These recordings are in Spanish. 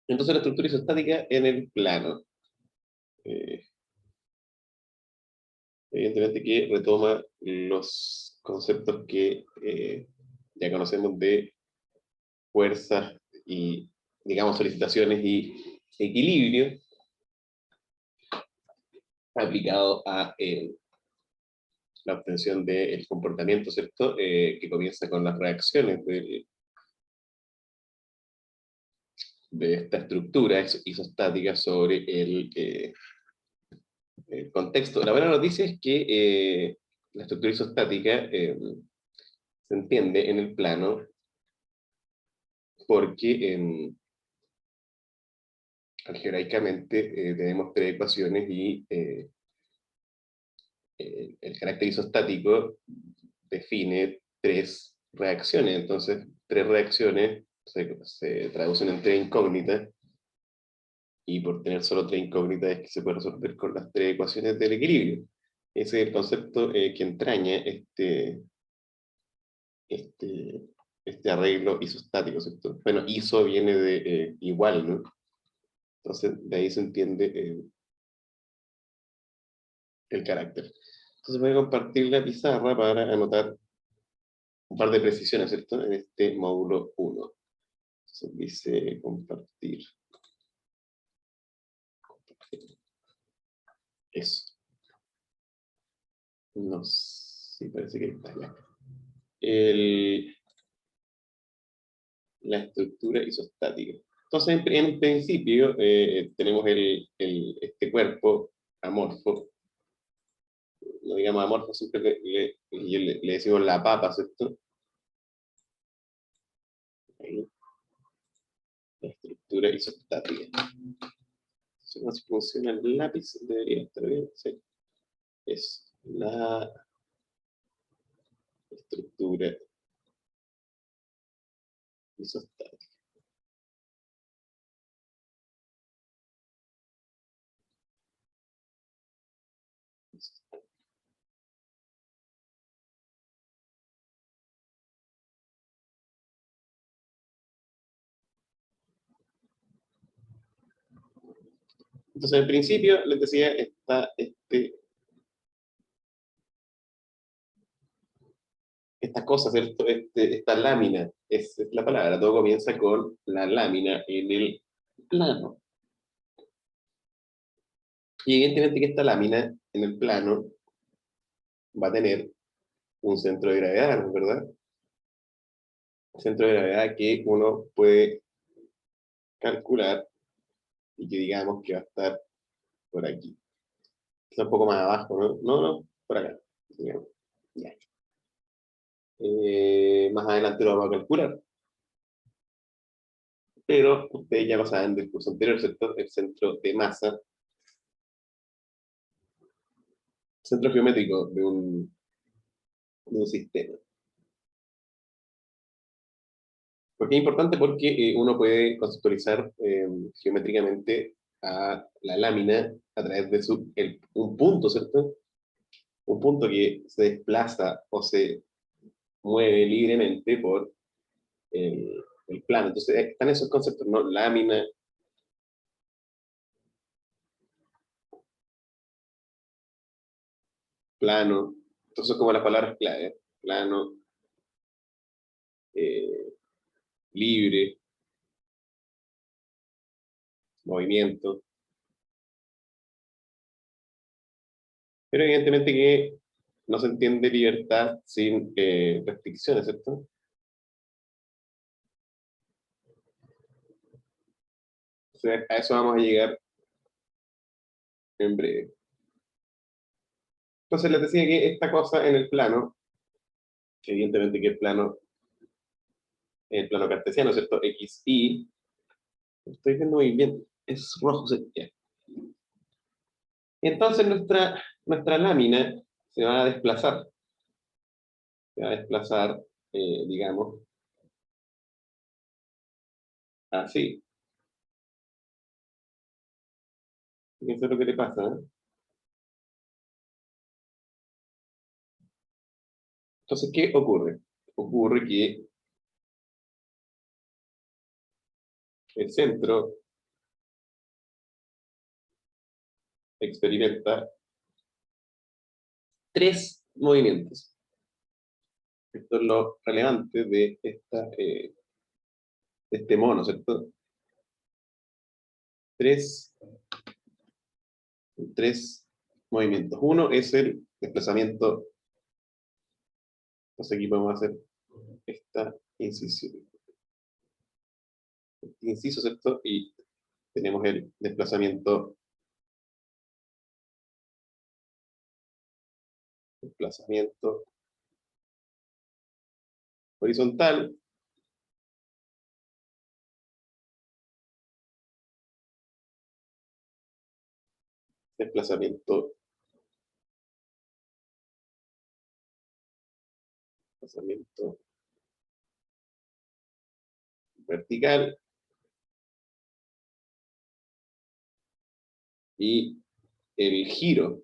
Entonces la estructura isostática en el plano. Eh, Evidentemente que retoma los conceptos que ya conocemos de fuerzas y, digamos, solicitaciones y equilibrio aplicado a la obtención del comportamiento, ¿cierto? Que comienza con las reacciones de esta estructura isostática sobre el contexto. La buena noticia es que la estructura isostática se entiende en el plano porque algebraicamente tenemos tres ecuaciones y el carácter isostático define tres reacciones. Entonces, tres reacciones se traducen en tres incógnitas, y por tener solo tres incógnitas es que se puede resolver con las tres ecuaciones del equilibrio. Ese es el concepto que entraña este, este arreglo isostático, ¿cierto? Bueno, iso viene de igual, ¿no? Entonces, de ahí se entiende el carácter. Entonces voy a compartir la pizarra para anotar un par de precisiones, ¿cierto? En este módulo 1. Entonces dice compartir. Eso. No sé, parece que está ya. La estructura isostática. Entonces, en principio, tenemos este cuerpo amorfo, no digamos amorfo, siempre le decimos la papa, ¿cierto? Ahí, la estructura isostática. No sé si funciona el lápiz, debería estar bien, sí. Es la estructura isostática. Entonces, al principio, les decía, está esta cosa, ¿cierto? Esta lámina, es la palabra, todo comienza con la lámina en el plano. Y evidentemente que esta lámina en el plano va a tener un centro de gravedad, ¿no es verdad? Un centro de gravedad que uno puede calcular y que digamos que va a estar por aquí. Está un poco más abajo, ¿no? No, no, por acá. Digamos. Ya. Más adelante lo vamos a calcular. Pero ustedes ya lo saben del curso anterior, ¿cierto? El centro de masa, centro geométrico de un sistema. ¿Por qué es importante? Porque uno puede conceptualizar geométricamente a la lámina a través de un punto, ¿cierto? Un punto que se desplaza o se mueve libremente por el plano. Entonces, están esos conceptos, ¿no? Lámina, plano. Entonces, como las palabras clave, plano, eh, libre, movimiento. Pero evidentemente que no se entiende libertad sin restricciones, ¿cierto? Entonces, a eso vamos a llegar en breve. Entonces les decía que esta cosa en el plano, evidentemente que el plano cartesiano, ¿cierto? XY, estoy viendo muy bien, es rojo, ¿sí? Ya. Entonces nuestra lámina se va a desplazar, digamos, así. Fíjense lo que le pasa, ¿eh? Entonces, ¿qué ocurre? Ocurre que el centro experimenta tres movimientos. Esto es lo relevante de, de este mono, ¿cierto? Tres, tres movimientos. Uno es el desplazamiento. Entonces aquí podemos hacer esta incisión. Inciso, ¿cierto? Y tenemos el desplazamiento horizontal, desplazamiento, desplazamiento vertical y el giro.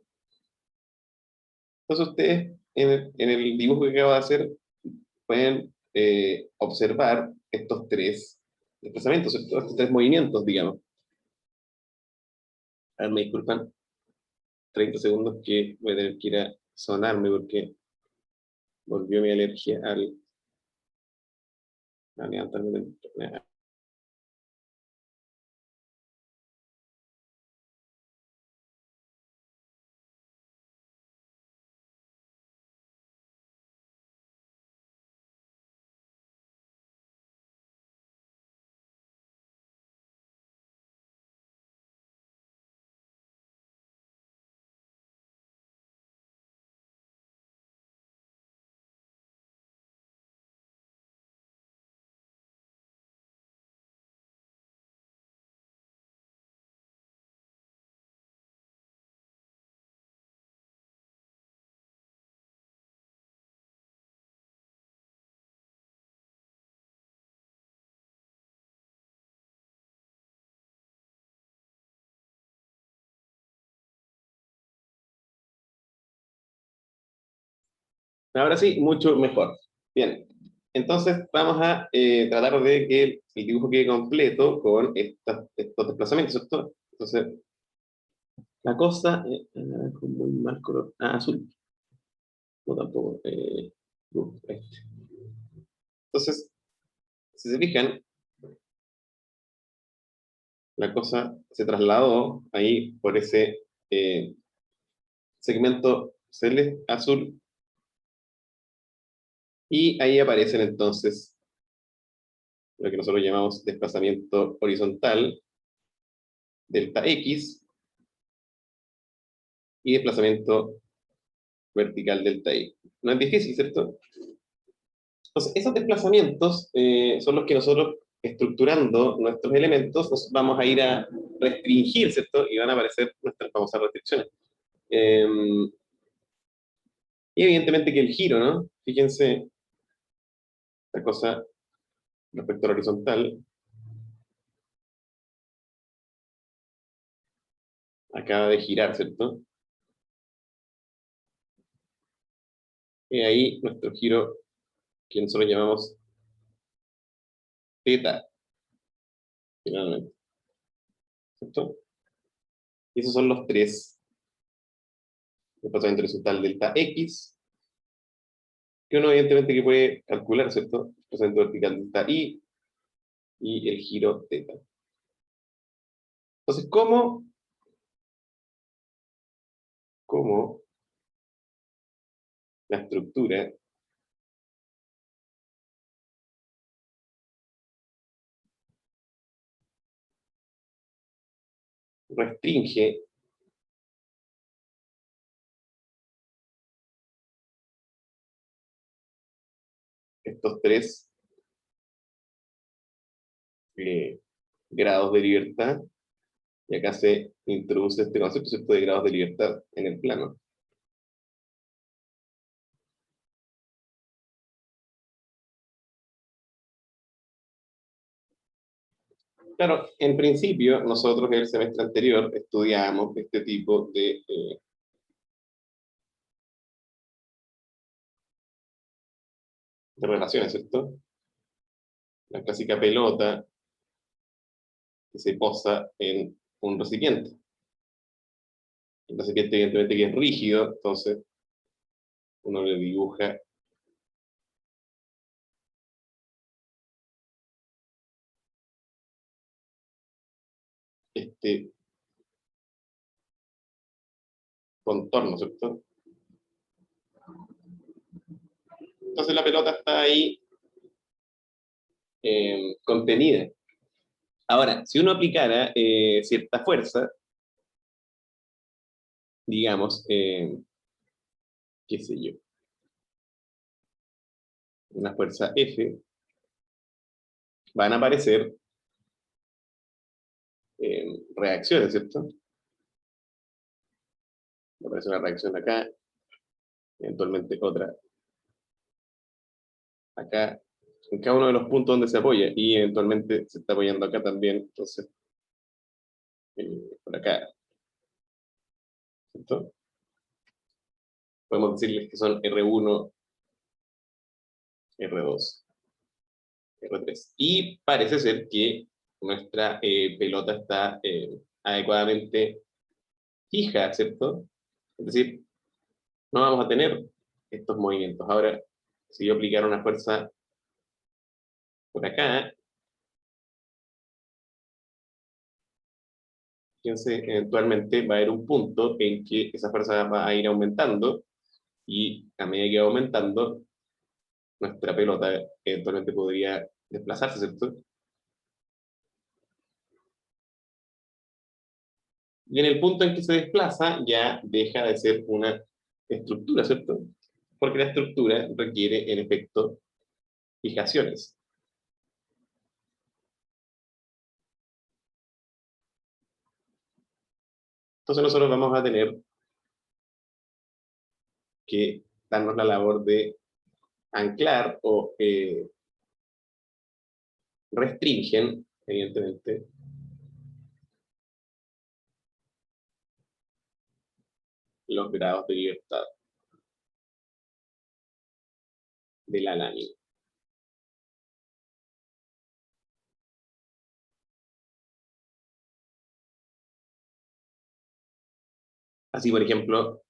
Entonces ustedes en el dibujo que acabo de hacer pueden observar estos tres desplazamientos, estos tres movimientos, digamos. A ver, me disculpan, 30 segundos que voy a tener que ir a sonarme porque volvió mi alergia al levantarme del internet. Ahora sí, mucho mejor. Bien, entonces vamos a tratar de que el dibujo quede completo con estos desplazamientos, ¿cierto? Entonces, la cosa, con muy mal color, azul, no tampoco, este. Entonces, si se fijan, la cosa se trasladó ahí por ese segmento celeste azul y ahí aparecen entonces lo que nosotros llamamos desplazamiento horizontal, delta X, y desplazamiento vertical delta Y. No es difícil, ¿cierto? Entonces, esos desplazamientos son los que nosotros, estructurando nuestros elementos, nos vamos a ir a restringir, ¿cierto? Y van a aparecer nuestras famosas restricciones. Eh, y evidentemente que el giro, ¿no? Fíjense, la cosa respecto a la horizontal, acaba de girar, ¿cierto? Y ahí nuestro giro, que nosotros llamamos teta, finalmente, ¿cierto? Y esos son los tres: desplazamiento horizontal delta X, que uno evidentemente que puede calcular, ¿cierto? Desplazamiento vertical delta y el giro teta. Entonces, ¿cómo la estructura restringe estos tres eh, grados de libertad? Y acá se introduce este concepto, ¿cierto?, de grados de libertad en el plano. Claro, en principio, nosotros el semestre anterior estudiamos este tipo de relaciones, ¿cierto? La clásica pelota que se posa en un recipiente. el recipiente evidentemente que es rígido, entonces uno le dibuja este contorno, ¿cierto? Entonces la pelota está ahí contenida. Ahora, si uno aplicara cierta fuerza, digamos, qué sé yo, una fuerza F, van a aparecer reacciones, ¿cierto? Aparece una reacción acá, eventualmente otra acá, en cada uno de los puntos donde se apoya, y eventualmente se está apoyando acá también, entonces, por acá, ¿cierto? Podemos decirles que son R1, R2, R3. Y parece ser que nuestra pelota está adecuadamente fija, ¿cierto? Es decir, no vamos a tener estos movimientos. Ahora, si yo aplicara una fuerza por acá, fíjense, eventualmente va a haber un punto en que esa fuerza va a ir aumentando y a medida que va aumentando, nuestra pelota eventualmente podría desplazarse, ¿cierto? Y en el punto en que se desplaza ya deja de ser una estructura, ¿cierto? Porque la estructura requiere, en efecto, fijaciones. Entonces nosotros vamos a tener que darnos la labor de anclar o restringen, evidentemente, los grados de libertad de la lámina. Así, por ejemplo,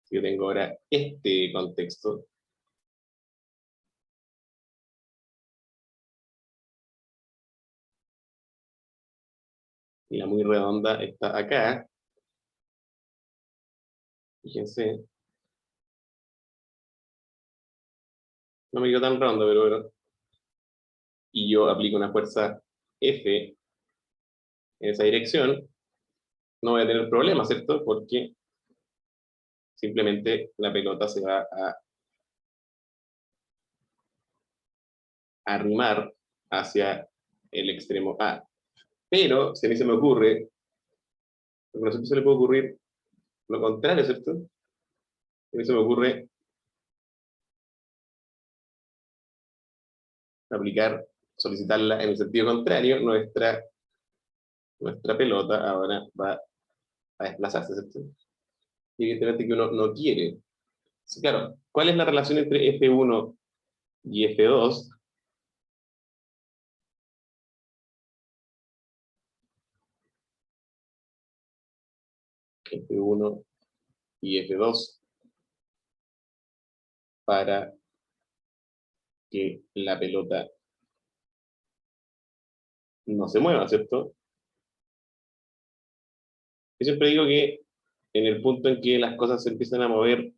si yo tengo ahora este contexto, y la muy redonda está acá, fíjense, no me quedó tan redonda, pero bueno, y yo aplico una fuerza F en esa dirección, no voy a tener problemas, ¿cierto? Porque simplemente la pelota se va a arrimar hacia el extremo A. Pero si a mí se me ocurre, porque a nosotros se le puede ocurrir lo contrario, ¿cierto? A mí se me ocurre aplicar, solicitarla en el sentido contrario, nuestra pelota ahora va a desplazarse, ¿cierto? Y evidentemente que uno no quiere. Sí, claro, ¿cuál es la relación entre F1 y F2? F1 y F2 para que la pelota no se mueva, ¿cierto? Yo siempre digo que en el punto en que las cosas se empiezan a mover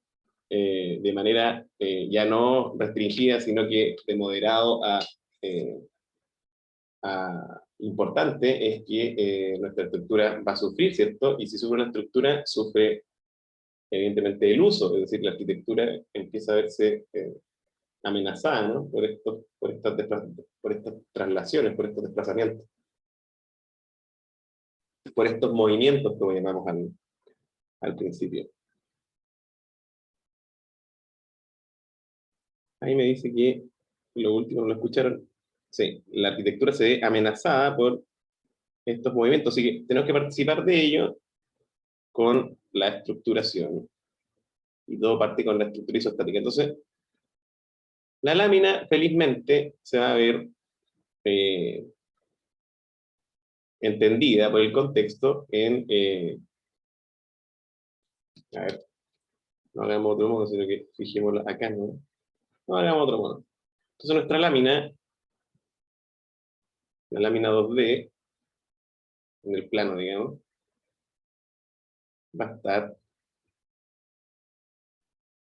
de manera ya no restringida, sino que de moderado a importante, es que nuestra estructura va a sufrir, ¿cierto? Y si sufre una estructura, sufre evidentemente el uso, es decir, la arquitectura empieza a verse amenazada, ¿no? Por estas traslaciones, por estos desplazamientos, por estos movimientos que llamamos al principio. Ahí me dice que lo último lo escucharon. Sí, la arquitectura se ve amenazada por estos movimientos, así que tenemos que participar de ello con la estructuración. Y todo parte con la estructura isostática. Entonces, la lámina, felizmente, se va a ver entendida por el contexto en, a ver, no hagamos otro modo, sino que fijémoslo acá, ¿no? No hagamos otro modo. Entonces nuestra lámina, la lámina 2D, en el plano, digamos, va a estar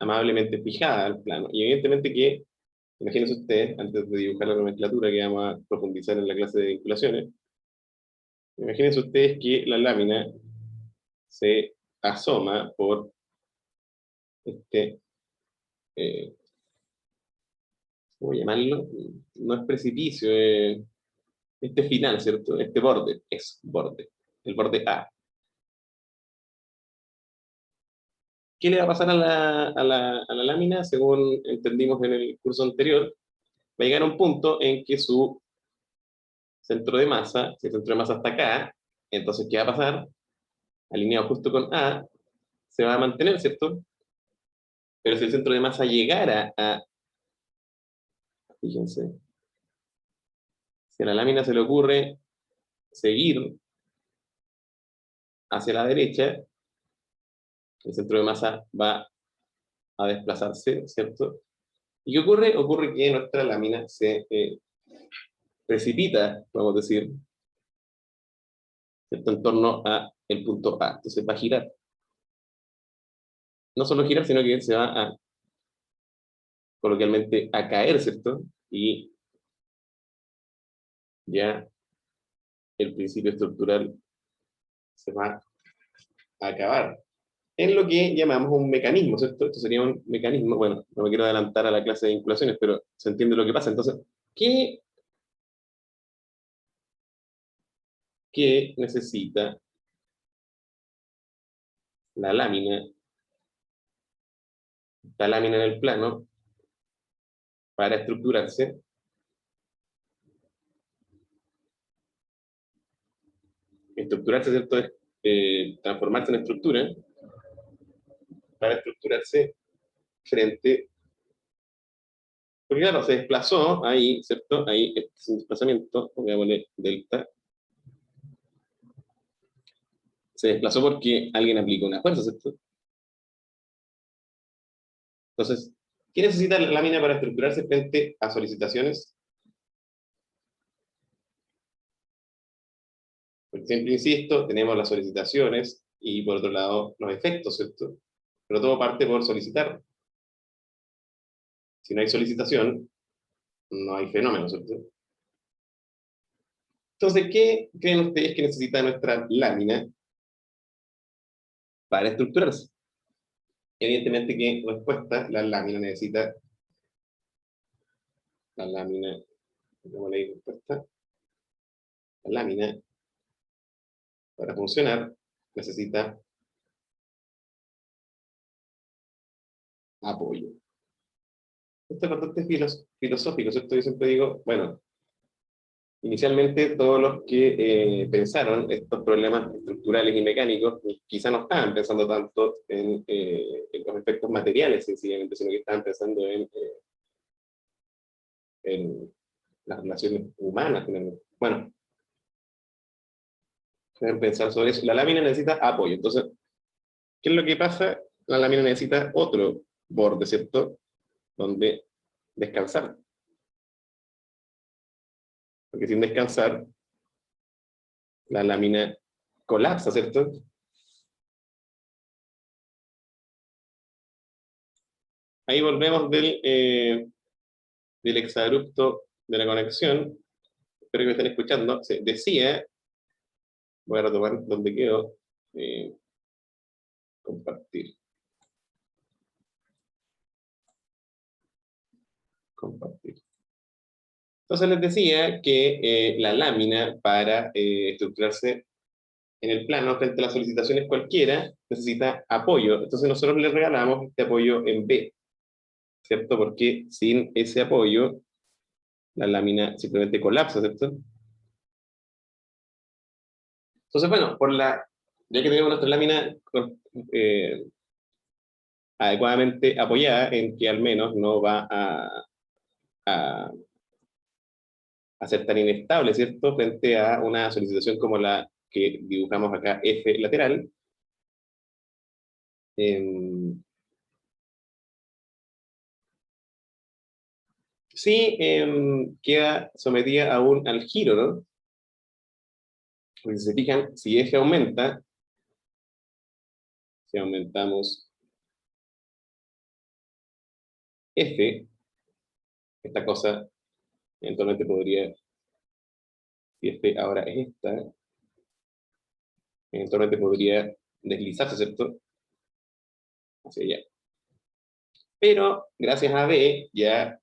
amablemente fijada al plano. Y evidentemente que, imagínense ustedes, antes de dibujar la nomenclatura que vamos a profundizar en la clase de vinculaciones, imagínense ustedes que la lámina se asoma por este, eh, ¿cómo llamarlo? No es precipicio, este final, ¿cierto? Este borde, es borde, el borde A. ¿Qué le va a pasar a la lámina? Según entendimos en el curso anterior, va a llegar a un punto en que su centro de masa, si el centro de masa está acá, entonces, ¿qué va a pasar? Alineado justo con A, se va a mantener, ¿cierto? Pero si el centro de masa llegara a, fíjense, si a la lámina se le ocurre seguir hacia la derecha, el centro de masa va a desplazarse, ¿cierto? ¿Y qué ocurre? Ocurre que nuestra lámina se precipita, vamos a decir, ¿cierto? En torno a el punto A. Entonces va a girar. No solo girar, sino que se va a, coloquialmente, a caer, ¿cierto? Y ya el principio estructural se va a acabar. En lo que llamamos un mecanismo, ¿cierto? Esto sería un mecanismo, bueno, no me quiero adelantar a la clase de vinculaciones, pero se entiende lo que pasa. Entonces, ¿qué necesita la lámina, esta lámina en el plano, para estructurarse? Estructurarse, ¿cierto? Es transformarse en estructura, para estructurarse frente, porque claro, se desplazó ahí, ¿cierto? Ahí este es un desplazamiento, pongámosle delta, se desplazó porque alguien aplicó una fuerza, ¿cierto? Entonces, ¿qué necesita la lámina para estructurarse frente a solicitaciones? Porque siempre insisto, tenemos las solicitaciones y por otro lado los efectos, ¿cierto? Pero todo parte por solicitar. Si no hay solicitación, no hay fenómeno, ¿cierto? Entonces, ¿qué creen ustedes que necesita nuestra lámina para estructurarse? Evidentemente que respuesta, la lámina necesita, la lámina, ¿cómo le digo respuesta? La lámina, para funcionar, necesita apoyo. Esto es bastante filosófico, ¿cierto? Yo siempre digo, bueno, inicialmente todos los que pensaron estos problemas estructurales y mecánicos quizá no estaban pensando tanto en los efectos materiales sencillamente, sino que estaban pensando en las relaciones humanas. Bueno, deben pensar sobre eso. La lámina necesita apoyo. Entonces, ¿qué es lo que pasa? La lámina necesita otro borde, ¿cierto? Donde descansar. Porque sin descansar, la lámina colapsa, ¿cierto? Ahí volvemos del exabrupto de la conexión. Espero que me estén escuchando. Se decía, voy a retomar donde quedó, eh, compartir. Compartir. Entonces les decía que la lámina para estructurarse en el plano frente a las solicitaciones cualquiera necesita apoyo. Entonces nosotros le regalamos este apoyo en B, ¿cierto? Porque sin ese apoyo la lámina simplemente colapsa, ¿cierto? Entonces, bueno, ya que tenemos nuestra lámina eh, adecuadamente apoyada en que al menos no va a a ser tan inestable, ¿cierto? Frente a una solicitación como la que dibujamos acá, F lateral. Sí, queda sometida aún al giro, ¿no? Porque si se fijan, si F aumenta, si aumentamos F, esta cosa eventualmente podría, si F ahora es esta, eventualmente podría deslizarse, ¿cierto? Hacia allá. Pero gracias a B ya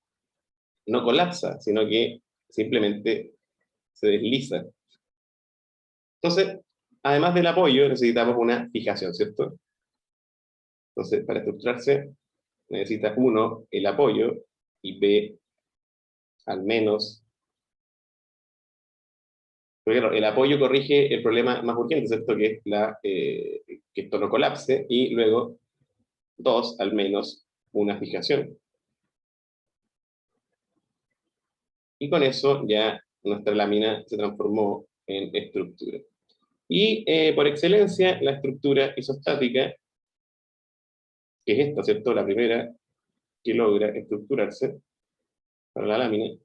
no colapsa, sino que simplemente se desliza. Entonces, además del apoyo, necesitamos una fijación, ¿cierto? Entonces, para estructurarse, necesita uno, el apoyo, y B, al menos. Porque claro, el apoyo corrige el problema más urgente, ¿cierto? Que es que esto no colapse, y luego, dos, al menos, una fijación. Y con eso ya nuestra lámina se transformó en estructura. Y por excelencia, la estructura isostática, que es esta, ¿cierto? La primera que logra estructurarse para la lámina,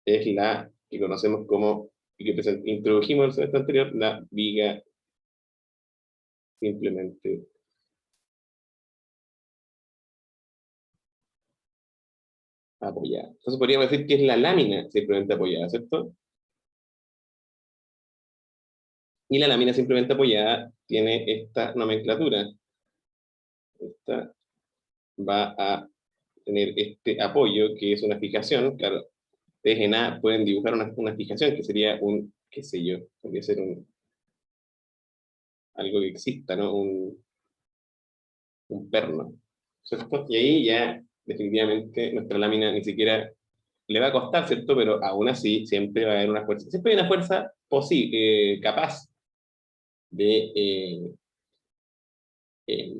es la que conocemos como, y que introdujimos en el semestre anterior, la viga simplemente apoyada. Entonces podríamos decir que es la lámina simplemente apoyada, ¿cierto? Y la lámina simplemente apoyada tiene esta nomenclatura. Esta va a tener este apoyo, que es una fijación. Claro, ustedes en A pueden dibujar una fijación, que sería un, qué sé yo, podría ser algo que exista, ¿no? Un perno, ¿cierto? Y ahí ya definitivamente nuestra lámina ni siquiera le va a costar, ¿cierto? Pero aún así siempre va a haber una fuerza, siempre hay una fuerza posible, capaz de eh,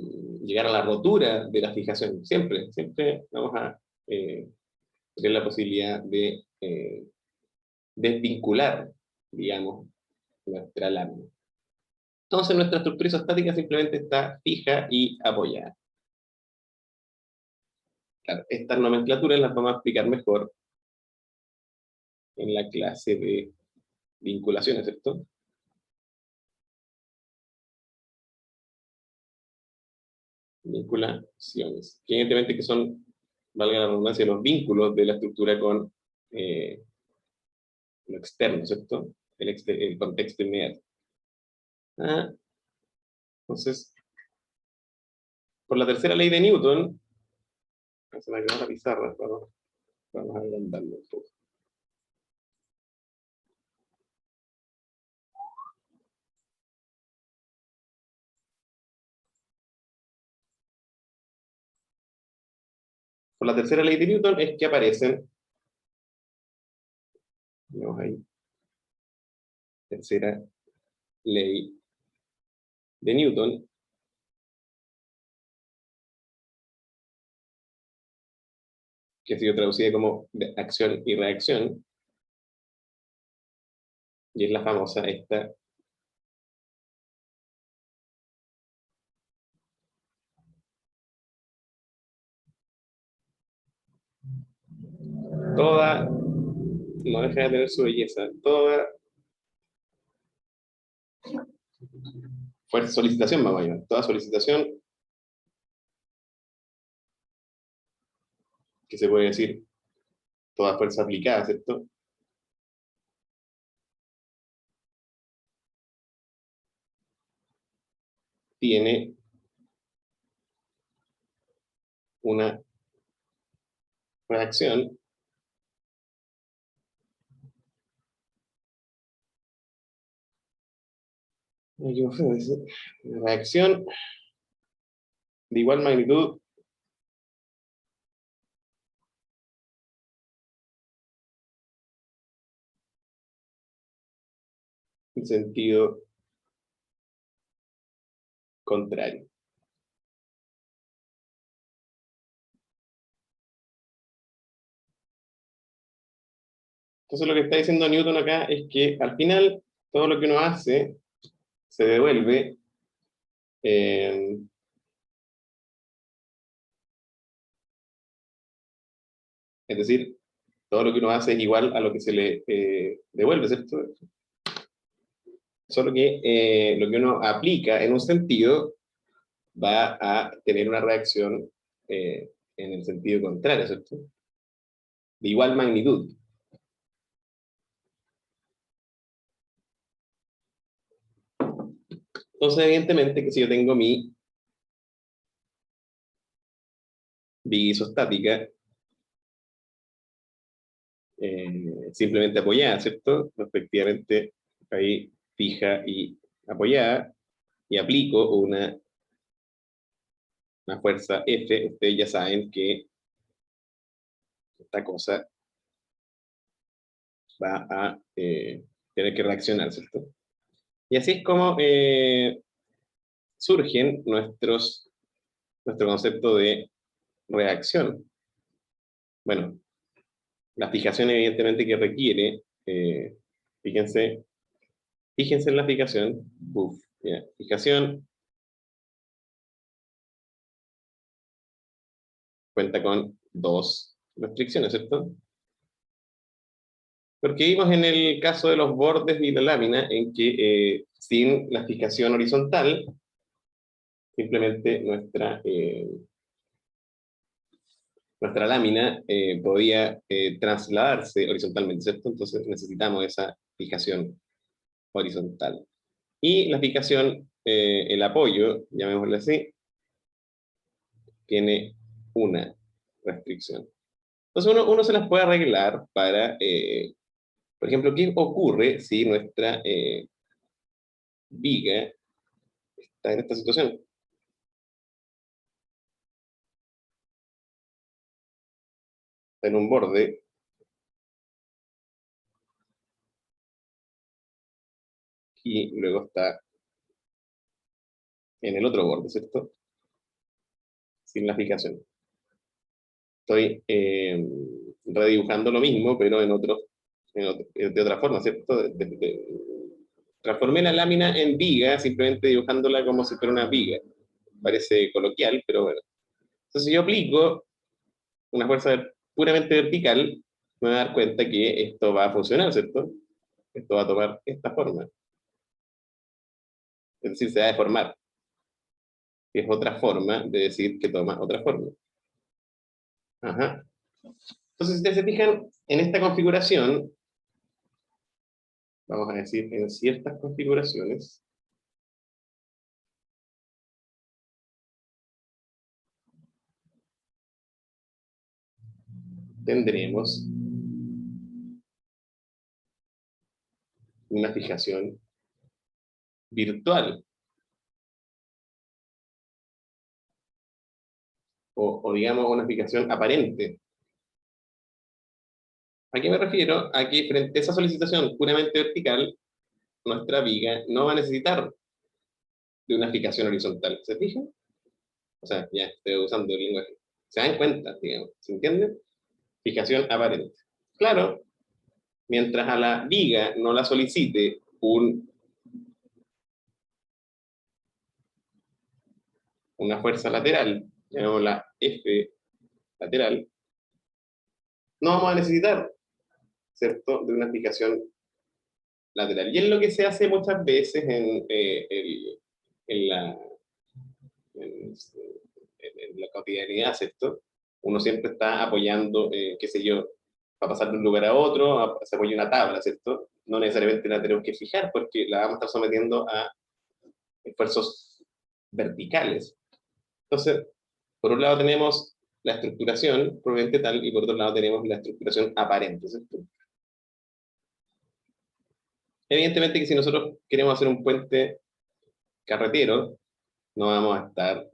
llegar a la rotura de la fijación. Siempre, siempre vamos a tener la posibilidad de desvincular, digamos, nuestra lámina. Entonces nuestra estructura isostática simplemente está fija y apoyada. Claro, estas nomenclaturas las vamos a explicar mejor en la clase de vinculaciones, ¿cierto? Vinculaciones, que evidentemente que son, valga la redundancia, los vínculos de la estructura con lo externo, ¿cierto? El contexto inmediato. Ah, entonces, por la tercera ley de Newton, se me quedó la pizarra, vamos a agrandarlo un poco. Por la tercera ley de Newton es que aparecen, vemos ahí, tercera ley de Newton, que ha sido traducida como de acción y reacción, y es la famosa esta toda, no deja de tener su belleza, toda fuerza, solicitación, vamos a llamar, toda solicitación, que se puede decir toda fuerza aplicada, ¿cierto? Tiene una reacción reacción de igual magnitud en sentido contrario. Entonces lo que está diciendo Newton acá es que al final todo lo que uno hace se devuelve es decir, todo lo que uno hace es igual a lo que se le devuelve, ¿cierto? Solo que lo que uno aplica en un sentido va a tener una reacción en el sentido contrario, ¿cierto? De igual magnitud. Entonces, evidentemente, que si yo tengo mi viga isostática simplemente apoyada, ¿cierto? Respectivamente, ahí fija y apoyada, y aplico una fuerza F, ustedes ya saben que esta cosa va a tener que reaccionar, ¿cierto? Y así es como surgen nuestro concepto de reacción. Bueno, la fijación evidentemente que requiere, fíjense, fíjense en la fijación, fijación cuenta con dos restricciones, ¿cierto? Porque vimos en el caso de los bordes y la lámina en que sin la fijación horizontal, simplemente nuestra lámina podía trasladarse horizontalmente, ¿cierto? Entonces necesitamos esa fijación horizontal. Y la fijación, el apoyo, llamémosle así, tiene una restricción. Entonces uno se las puede arreglar para, por ejemplo, ¿qué ocurre si nuestra viga está en esta situación? Está en un borde y luego está en el otro borde, ¿cierto? Sin la fijación. Estoy redibujando lo mismo, pero de otra forma, ¿cierto? Transformé la lámina en viga, simplemente dibujándola como si fuera una viga. Parece coloquial, pero bueno. Entonces, si yo aplico una fuerza puramente vertical, me voy a dar cuenta que esto va a funcionar, ¿cierto? Esto va a tomar esta forma. Es decir, se va a deformar. Que es otra forma de decir que toma otra forma. Ajá. Entonces, si ustedes se fijan en esta configuración, vamos a decir en ciertas configuraciones, tendremos una fijación virtual o digamos una fijación aparente. ¿A qué me refiero? A que frente a esa solicitación puramente vertical, nuestra viga no va a necesitar de una fijación horizontal. ¿Se fijan? O sea, ya estoy usando el lenguaje. ¿Se dan cuenta, digamos? ¿Se entiende? Fijación aparente. Claro, mientras a la viga no la solicite una fuerza lateral, llamémosla F lateral, no vamos a necesitar, ¿cierto?, de una fijación lateral. Y es lo que se hace muchas veces en la, en, en la cotidianidad, ¿cierto? Uno siempre está apoyando, qué sé yo, para pasar de un lugar a otro, se apoya una tabla, ¿cierto? No necesariamente la tenemos que fijar porque la vamos a estar sometiendo a esfuerzos verticales. Entonces, por un lado tenemos la estructuración propiamente tal y por otro lado tenemos la estructuración aparente, ¿cierto? Evidentemente que si nosotros queremos hacer un puente carretero, no vamos a estar,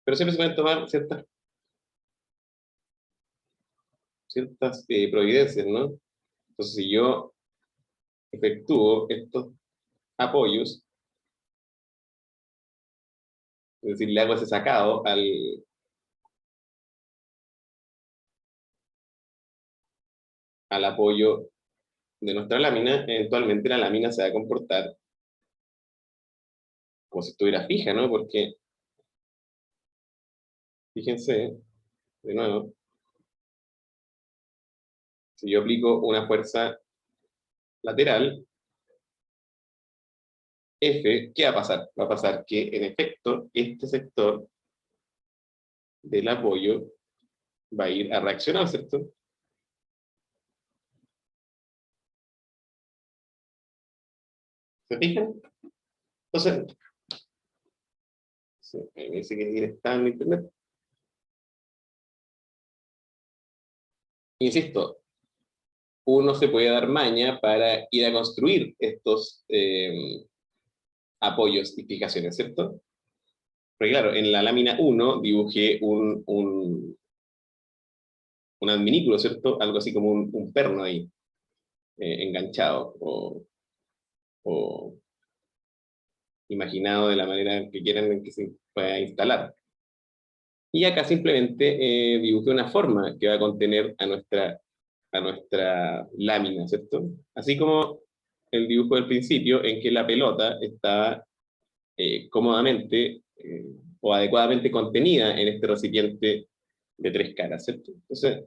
pero siempre se pueden tomar ciertas providencias, ¿no? Entonces, si yo efectúo estos apoyos, es decir, le hago ese sacado al apoyo de nuestra lámina, eventualmente la lámina se va a comportar como si estuviera fija, ¿no? Porque, fíjense, de nuevo, si yo aplico una fuerza lateral, F, ¿qué va a pasar? Va a pasar que, en efecto, este sector del apoyo va a ir a reaccionar, ¿cierto? ¿Se fijan? Entonces, sí, me dice que está en internet. Insisto, uno se puede dar maña para ir a construir estos apoyos y fijaciones, ¿cierto? Porque claro, en la lámina 1 dibujé un adminículo, ¿cierto? Algo así como un perno ahí, enganchado o imaginado de la manera que quieran en que se pueda instalar. Y acá simplemente dibujé una forma que va a contener a nuestra lámina, ¿cierto? Así como el dibujo del principio, en que la pelota está cómodamente o adecuadamente contenida en este recipiente de 3 caras, ¿cierto? Entonces,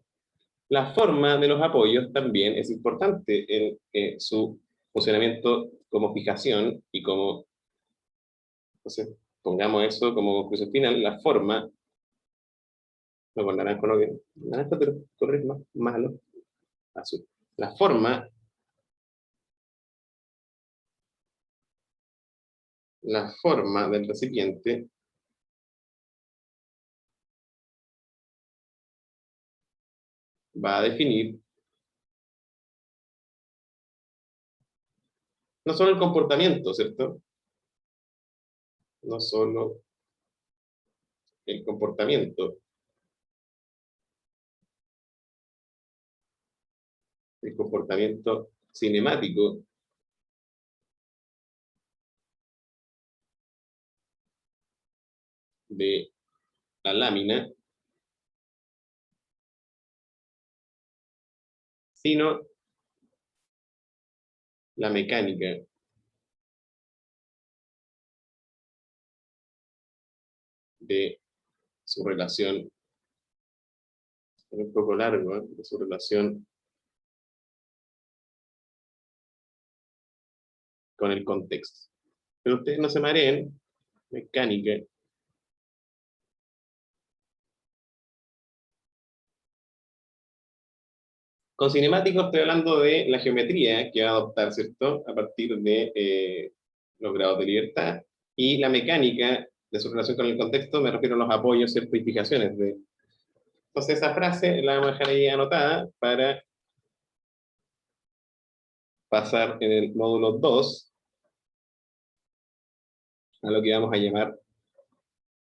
la forma de los apoyos también es importante en su funcionamiento como fijación y como, entonces, pongamos eso como conclusión final, la forma, no con naranjo, no, naranja, pero color es más malo, azul. La forma, la forma del recipiente va a definir no solo el comportamiento, ¿cierto? No solo el comportamiento, el comportamiento cinemático de la lámina, sino la mecánica de su relación, es un poco largo, ¿eh? De su relación con el contexto. Pero ustedes no se mareen, mecánica. Con cinemático estoy hablando de la geometría que va a adoptar, ¿cierto? A partir de los grados de libertad. Y la mecánica de su relación con el contexto, me refiero a los apoyos, ¿cierto? Y fijaciones de... Entonces esa frase la vamos a dejar ahí anotada para pasar en el módulo 2 a lo que vamos a llamar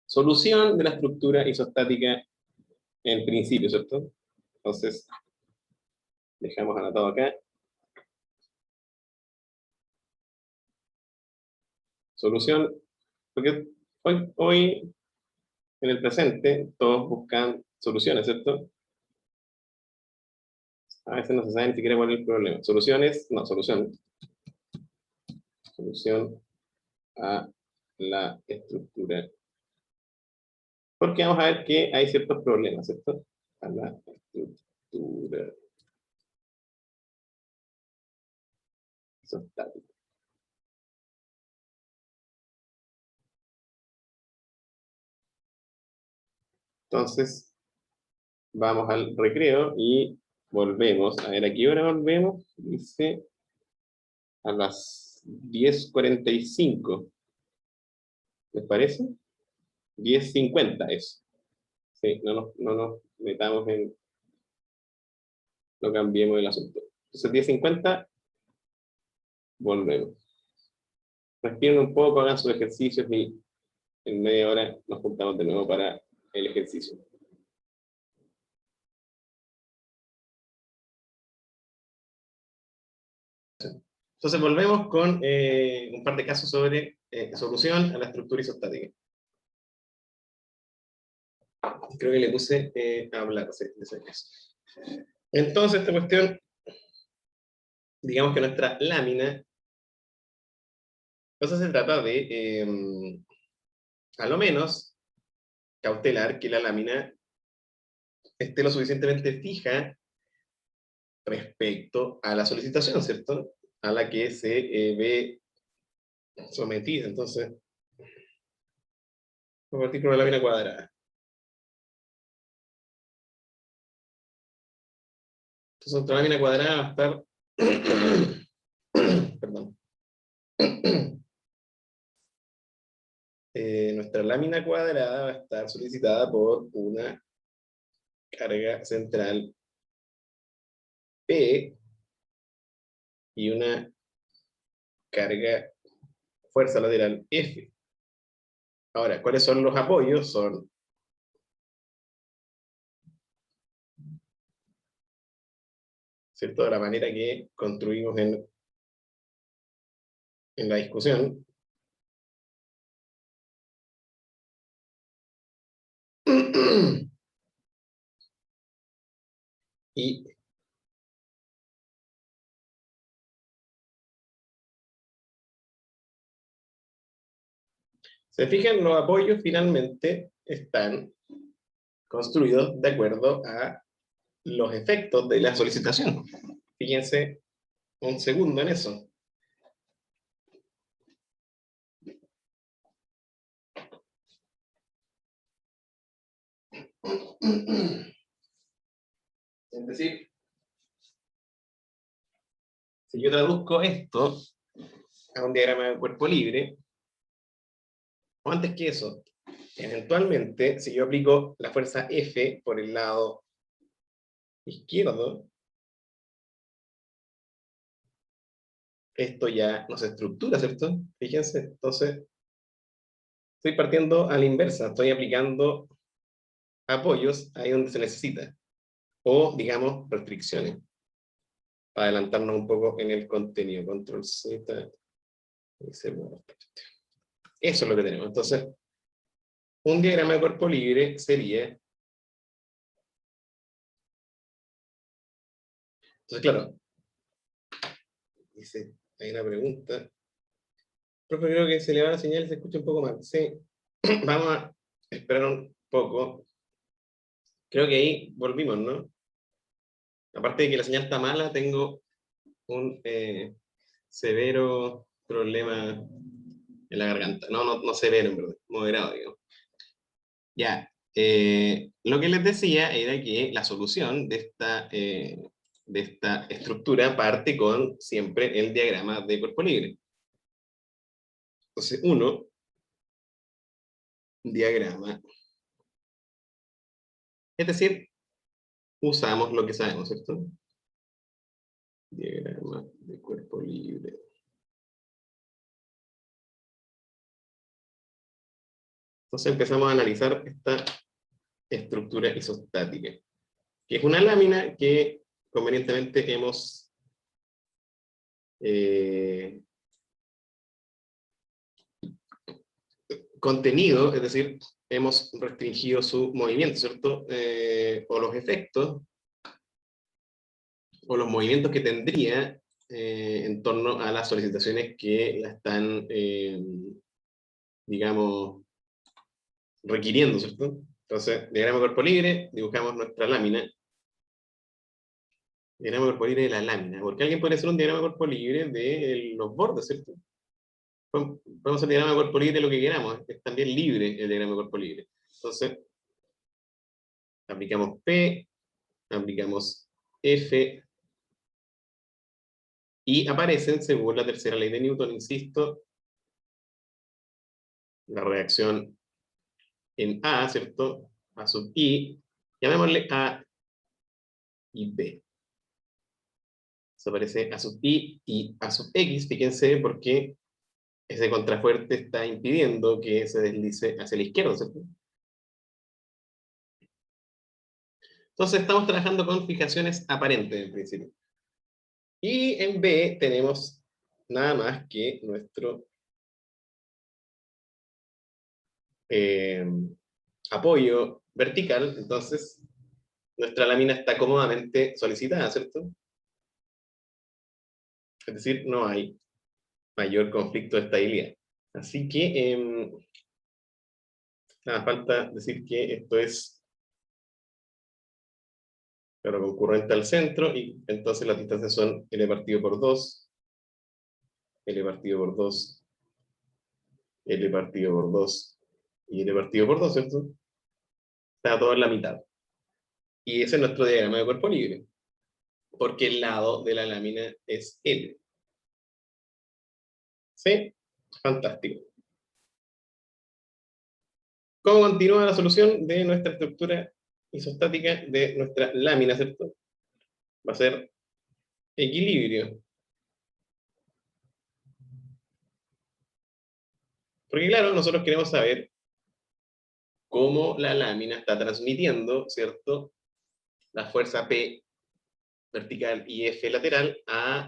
solución de la estructura isostática en principio, ¿cierto? Entonces, dejamos anotado acá. Solución, porque hoy en el presente, todos buscan soluciones, ¿cierto? A veces no se sabe ni siquiera cuál es el problema. Soluciones, no, solución. Solución a la estructura. Porque vamos a ver que hay ciertos problemas, ¿cierto? A la estructura isostática. Entonces, vamos al recreo y volvemos. A ver, ¿a qué hora volvemos? Dice a las 10:45. ¿Les parece? 10:50 es. Sí, no nos metamos en, no cambiemos el asunto. Entonces, 10:50, volvemos. Respiren un poco, hagan sus ejercicios y en media hora nos juntamos de nuevo para el ejercicio. Entonces volvemos con un par de casos sobre solución a la estructura isostática. Creo que le puse a hablar de ese caso. Entonces esta cuestión digamos que nuestra lámina, entonces se trata de, a lo menos, cautelar que la lámina esté lo suficientemente fija respecto a la solicitación, ¿cierto? A la que se ve sometida. Entonces, voy a partir con una lámina cuadrada. Entonces, nuestra lámina cuadrada va a estar... Perdón. Nuestra lámina cuadrada va a estar solicitada por una carga central P y una carga fuerza lateral F. Ahora, ¿cuáles son los apoyos? Son ¿cierto? De la manera que construimos en la discusión. Y se fijan, los apoyos finalmente están construidos de acuerdo a los efectos de la solicitación. Fíjense un segundo en eso. Es decir, si yo traduzco esto a un diagrama de cuerpo libre, o antes que eso, eventualmente, si yo aplico la fuerza F por el lado izquierdo, esto ya no se estructura, ¿cierto? Fíjense, entonces, estoy partiendo a la inversa, estoy aplicando apoyos ahí donde se necesita, o, digamos, restricciones, para adelantarnos un poco en el contenido. Control Z, y se mueve. Eso es lo que tenemos. Entonces, un diagrama de cuerpo libre sería... Entonces, claro, dice, hay una pregunta. Profe, creo que se le va la señal y se escucha un poco mal. Sí, vamos a esperar un poco. Creo que ahí volvimos, ¿no? Aparte de que la señal está mala, tengo un severo problema en la garganta. No severo, en verdad, moderado, digo. Ya, lo que les decía era que la solución de esta estructura parte con siempre el diagrama de cuerpo libre. Entonces, diagrama. Es decir, usamos lo que sabemos, ¿cierto? Diagrama de cuerpo libre. Entonces empezamos a analizar esta estructura isostática, que es una lámina que convenientemente hemos contenido, es decir, hemos restringido su movimiento, ¿cierto? O los efectos, o los movimientos que tendría en torno a las solicitaciones que la están, digamos, requiriendo, ¿cierto? Entonces, diagrama de cuerpo libre, dibujamos nuestra lámina. Diagrama de cuerpo libre de la lámina, porque alguien puede hacer un diagrama de cuerpo libre de los bordes, ¿cierto? Podemos hacer diagrama de cuerpo libre de lo que queramos, es también libre el diagrama de cuerpo libre. Entonces, aplicamos P, aplicamos F, y aparecen, según la tercera ley de Newton, insisto, la reacción en A, ¿cierto? A sub I, llamémosle A y B. Eso aparece A sub I y A sub X, fíjense, porque ese contrafuerte está impidiendo que se deslice hacia la izquierda, ¿cierto? Entonces estamos trabajando con fijaciones aparentes en principio. Y en B tenemos nada más que nuestro apoyo vertical, entonces nuestra lámina está cómodamente solicitada, ¿cierto? Es decir, no hay mayor conflicto de estabilidad. Así que, nada, falta decir que esto es, claro, concurrente al centro, y entonces las distancias son L partido por 2, L partido por 2, L partido por 2, y L partido por 2, ¿cierto? Está todo en la mitad. Y ese es nuestro diagrama de cuerpo libre, porque el lado de la lámina es L. ¿Sí? Fantástico. ¿Cómo continúa la solución de nuestra estructura isostática de nuestra lámina, ¿cierto? Va a ser equilibrio. Porque claro, nosotros queremos saber cómo la lámina está transmitiendo, ¿cierto? La fuerza P vertical y F lateral a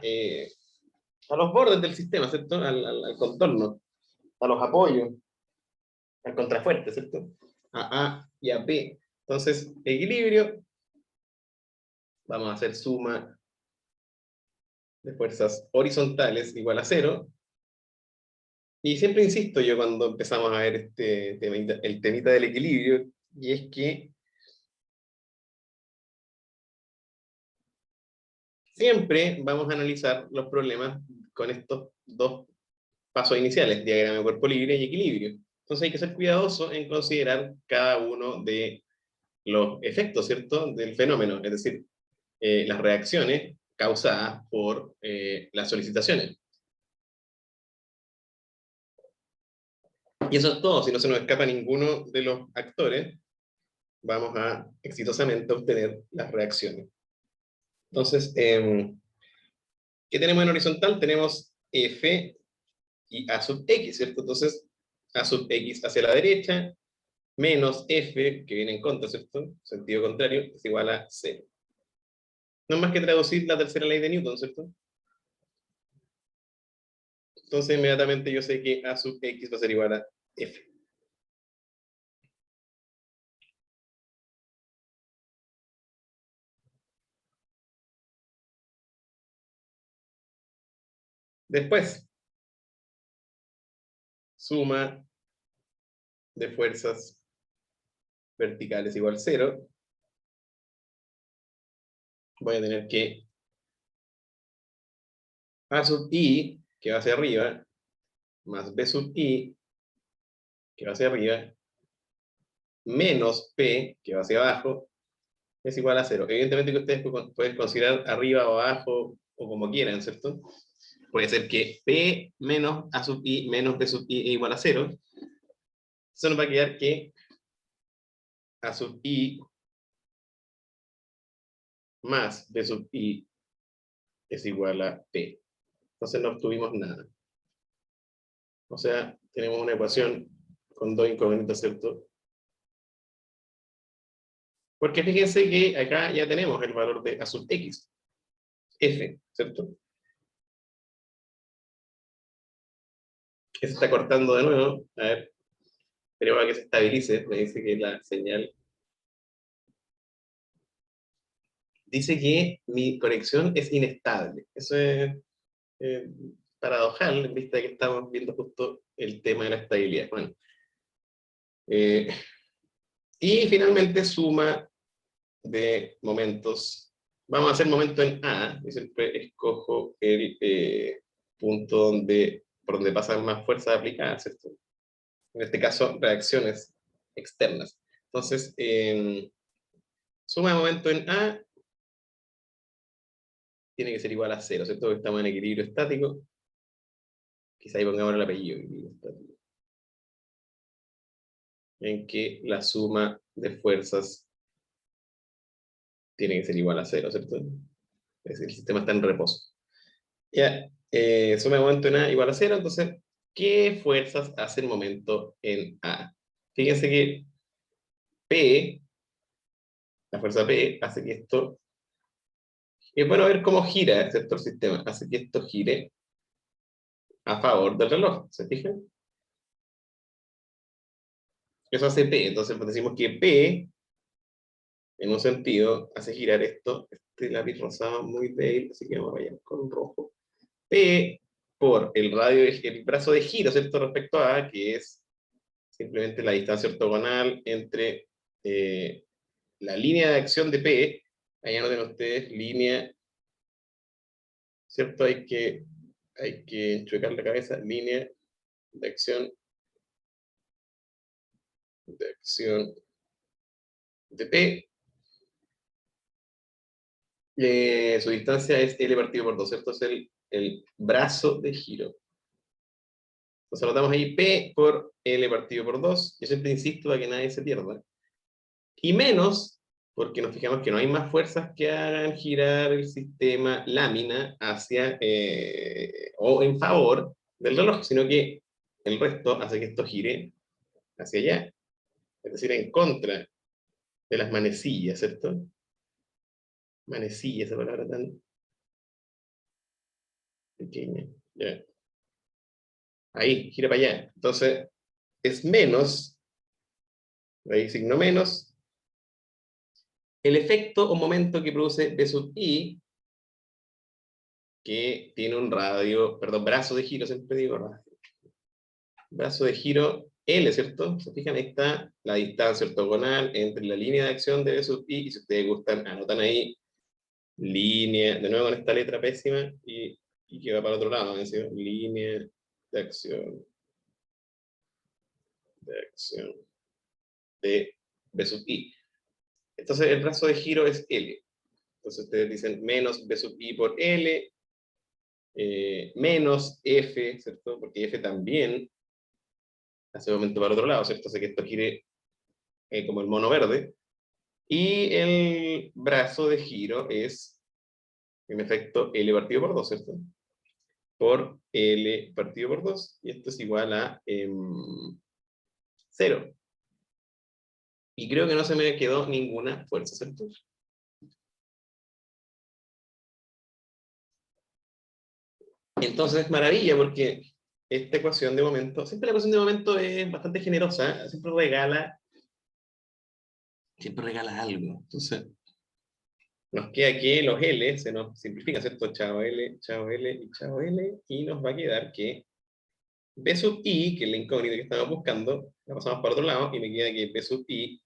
los bordes del sistema, ¿cierto? Al contorno, a los apoyos, al contrafuerte, ¿cierto? A y a P. Entonces, equilibrio, vamos a hacer suma de fuerzas horizontales igual a 0. Y siempre insisto yo cuando empezamos a ver este temita, el temita del equilibrio, y es que siempre vamos a analizar los problemas con estos dos pasos iniciales, diagrama de cuerpo libre y equilibrio. Entonces hay que ser cuidadoso en considerar cada uno de los efectos, ¿cierto?, del fenómeno, es decir, las reacciones causadas por las solicitaciones. Y eso es todo, si no se nos escapa ninguno de los actores, vamos a exitosamente obtener las reacciones. Entonces, ¿qué tenemos en horizontal? Tenemos F y A sub X, ¿cierto? Entonces, A sub X hacia la derecha, menos F, que viene en contra, ¿cierto? Sentido contrario, es igual a 0. No es más que traducir la tercera ley de Newton, ¿cierto? Entonces, inmediatamente yo sé que A sub X va a ser igual a F. Después, suma de fuerzas verticales igual a 0. Voy a tener que A sub I, que va hacia arriba, más B sub I, que va hacia arriba, menos P, que va hacia abajo, es igual a 0. Evidentemente que ustedes pueden considerar arriba o abajo, o como quieran, ¿cierto? Puede ser que P menos A sub I menos B sub I es igual a 0. Eso nos va a quedar que A sub I más B sub I es igual a P. Entonces no obtuvimos nada. O sea, tenemos una ecuación con dos incógnitas, ¿cierto? Porque fíjense que acá ya tenemos el valor de A sub X, F, ¿cierto? Que se está cortando de nuevo. A ver, esperemos a que se estabilice. Me dice que la señal... Dice que mi conexión es inestable. Eso es paradojal, en vista de que estamos viendo justo el tema de la estabilidad. Bueno, y finalmente suma de momentos. Vamos a hacer momento en A. Yo siempre escojo el punto por donde pasan más fuerzas aplicadas, ¿cierto? En este caso, reacciones externas. Entonces, suma de momento en A tiene que ser igual a 0, ¿cierto? Porque estamos en equilibrio estático. Quizá ahí pongamos el apellido, equilibrio estático, en que la suma de fuerzas tiene que ser igual a 0, ¿cierto? Es decir, el sistema está en reposo. Ya, suma de momento en A igual a 0, entonces, ¿qué fuerzas hacen momento en A? Fíjense que P, la fuerza P, hace que esto... Es bueno ver cómo gira, ¿cierto? El sistema hace que esto gire a favor del reloj, ¿se fijan? Eso hace P, entonces pues decimos que P, en un sentido, hace girar esto. Este lápiz rosado muy débil, así que vamos a rayar con rojo. P por el radio, el brazo de giro, ¿cierto? Respecto a A, que es simplemente la distancia ortogonal entre la línea de acción de P, allá no tienen ustedes línea, ¿cierto? Hay que enchuecar la cabeza, línea de acción de P. Su distancia es L partido por 2, ¿cierto? Es el brazo de giro. Entonces anotamos ahí P por L partido por 2. Yo siempre insisto para que nadie se pierda. Y menos, porque nos fijamos que no hay más fuerzas que hagan girar el sistema lámina hacia o en favor del reloj, sino que el resto hace que esto gire hacia allá. Es decir, en contra de las manecillas, ¿cierto? Manecilla, esa palabra tan pequeña. Ya. Ahí, gira para allá. Entonces, es menos, ahí signo menos, el efecto o momento que produce B sub I, que tiene un radio, perdón, brazo de giro, siempre digo radio. Brazo de giro L, ¿cierto? Se fijan, ahí está la distancia ortogonal entre la línea de acción de B sub I, y si ustedes gustan, anotan ahí, línea, de nuevo con esta letra pésima, y que va para el otro lado, ¿no? Línea de acción de B sub I. Entonces el brazo de giro es L. Entonces ustedes dicen menos B sub I por L, menos F, ¿cierto? Porque F también hace momento para el otro lado, ¿cierto? Hace que esto gire como el mono verde. Y el brazo de giro es, en efecto, L partido por 2, ¿cierto? Por L partido por 2. Y esto es igual a 0. Y creo que no se me quedó ninguna fuerza, ¿cierto? Entonces, maravilla, porque esta ecuación de momento, siempre la ecuación de momento es bastante generosa, siempre regala algo. Entonces, nos queda que los L se nos simplifican, ¿cierto? Chao L y chao L, y nos va a quedar que B sub I, que es la incógnita que estamos buscando, la pasamos para otro lado, y me queda que B sub I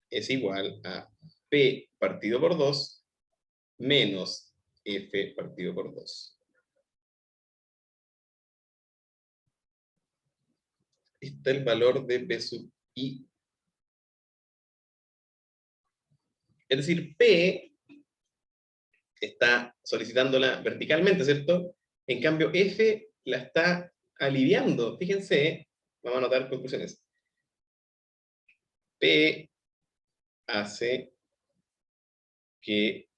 es igual a P partido por 2 menos F partido por 2. Está el valor de B sub I. Es decir, P está solicitándola verticalmente, ¿cierto? En cambio, F la está aliviando. Fíjense, vamos a anotar conclusiones. P hace que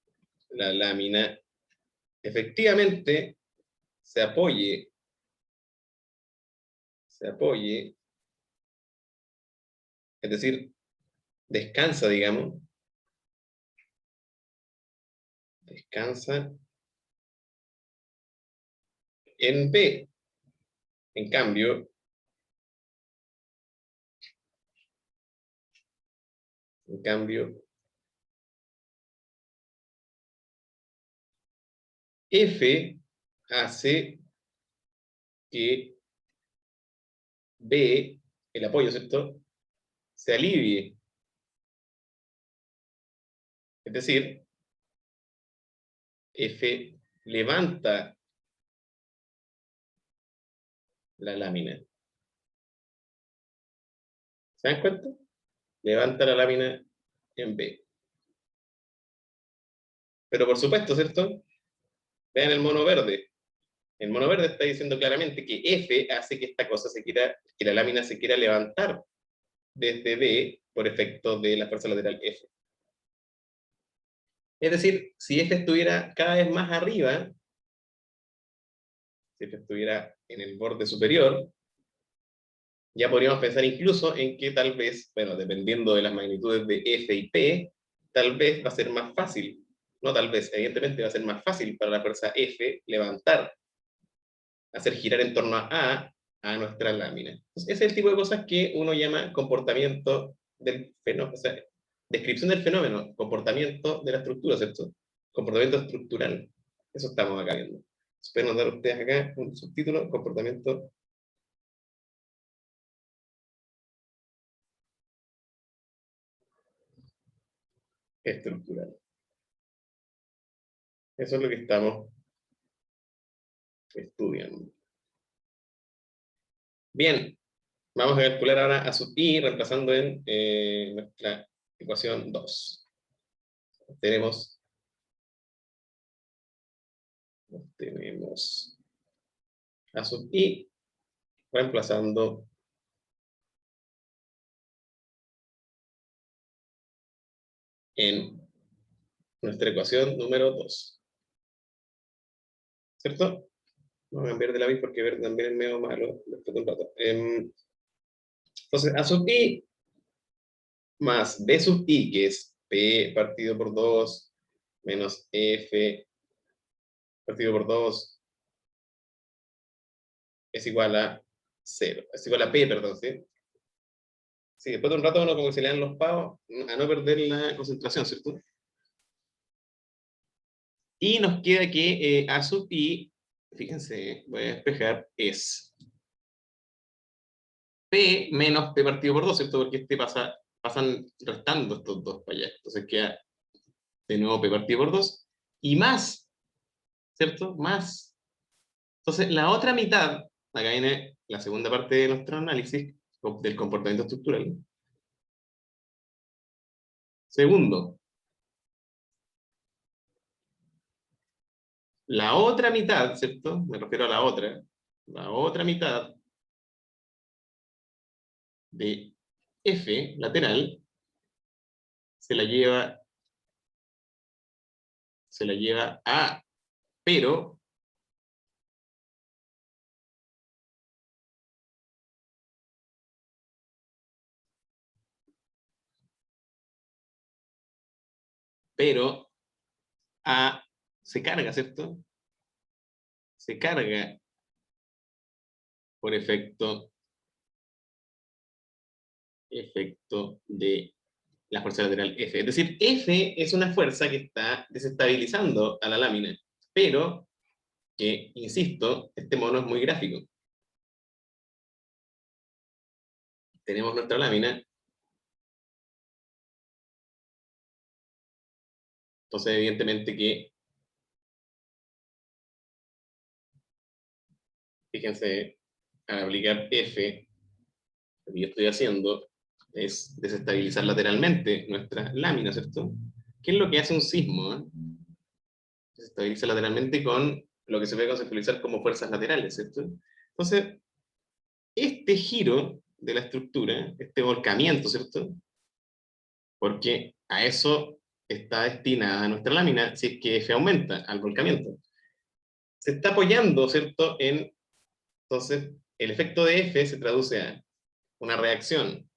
la lámina efectivamente se apoye, es decir, descansa, digamos, descansa en P. En cambio, F hace que B, el apoyo, ¿cierto?, se alivie. Es decir, F levanta la lámina. ¿Se dan cuenta? Levanta la lámina en B. Pero por supuesto, ¿cierto? Vean el mono verde. El mono verde está diciendo claramente que F hace que esta cosa que la lámina se quiera levantar desde B por efecto de la fuerza lateral F. Es decir, si F estuviera cada vez más arriba, si F estuviera en el borde superior, ya podríamos pensar incluso en que tal vez, bueno, dependiendo de las magnitudes de F y P, tal vez va a ser más fácil, no tal vez, evidentemente va a ser más fácil para la fuerza F levantar, hacer girar en torno a nuestra lámina. Entonces, ese es el tipo de cosas que uno llama comportamiento del fenómeno, o sea, descripción del fenómeno, comportamiento de la estructura, ¿cierto? Comportamiento estructural. Eso estamos acá viendo. Pueden notar ustedes acá un subtítulo, comportamiento estructural. Eso es lo que estamos estudiando. Bien, vamos a calcular ahora a sub i, reemplazando en nuestra ecuación 2. Tenemos a sub i, reemplazando en nuestra ecuación número 2. ¿Cierto? Vamos a cambiar de lápiz porque verde también es medio malo. Después de un rato. Entonces, a sub i más b sub i, que es p partido por 2, menos f partido por 2, es igual a 0. Es igual a p, perdón, ¿sí? Sí, después de un rato uno como que se le dan los pavos a no perder la concentración, ¿cierto? Y nos queda que a sub i, fíjense, voy a despejar, es p menos p partido por 2, ¿cierto? Porque pasan restando estos dos para allá. Entonces queda de nuevo p partido por 2 y más, ¿cierto? Más. Entonces la otra mitad, acá viene la segunda parte de nuestro análisis del comportamiento estructural. Segundo, la otra mitad, ¿cierto? Me refiero a la otra mitad de F lateral se la lleva a, pero a se carga, ¿cierto? Se carga por efecto de la fuerza lateral F. Es decir, F es una fuerza que está desestabilizando a la lámina, pero que, insisto, este mono es muy gráfico. Tenemos nuestra lámina. Entonces, evidentemente que, fíjense, al aplicar F, lo que yo estoy haciendo es desestabilizar lateralmente nuestra lámina, ¿cierto? ¿Qué es lo que hace un sismo? Desestabiliza lateralmente con lo que se puede conceptualizar como fuerzas laterales, ¿cierto? Entonces, este giro de la estructura, este volcamiento, ¿cierto? Porque a eso está destinada nuestra lámina, si es que F aumenta al volcamiento. Se está apoyando, ¿cierto? Entonces, el efecto de F se traduce a una reacción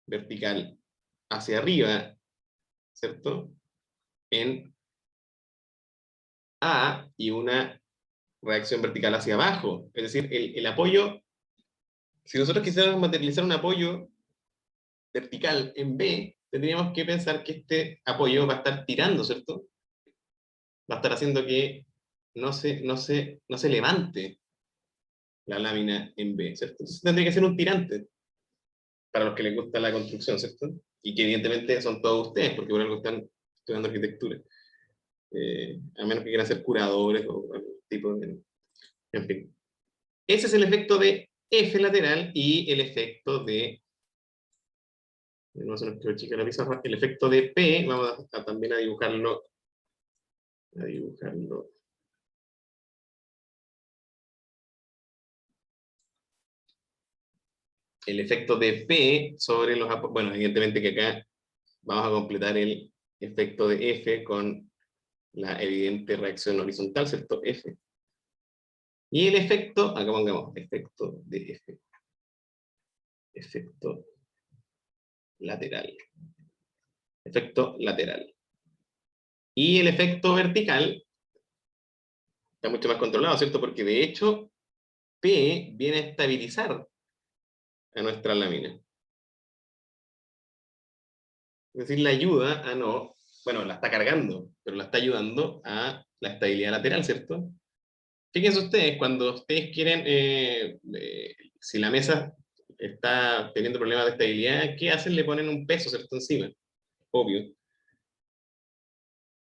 vertical hacia arriba, ¿cierto? En A y una reacción vertical hacia abajo. Es decir, el apoyo, si nosotros quisiéramos materializar un apoyo vertical en B, tendríamos que pensar que este apoyo va a estar tirando, ¿cierto? Va a estar haciendo que no se levante la lámina en B, ¿cierto? Entonces tendría que ser un tirante para los que les gusta la construcción, ¿cierto? Y que evidentemente son todos ustedes, porque por algo están estudiando arquitectura. A menos que quieran ser curadores o algún tipo de... En fin. Ese es el efecto de F lateral y el efecto de... No se nos quedó chica la pizarra. El efecto de P, vamos también a dibujarlo. El efecto de P sobre los... Bueno, evidentemente que acá vamos a completar el efecto de F con la evidente reacción horizontal, ¿cierto? F. Y el efecto, acá pongamos efecto de F. Efecto lateral. Efecto lateral. Y el efecto vertical está mucho más controlado, ¿cierto? Porque de hecho, P viene a estabilizar a nuestra lámina. Es decir, la ayuda a no, bueno, la está cargando, pero la está ayudando a la estabilidad lateral, ¿cierto? Fíjense ustedes, cuando ustedes quieren, si la mesa está teniendo problemas de estabilidad, ¿qué hacen? Le ponen un peso, ¿cierto? Encima, obvio.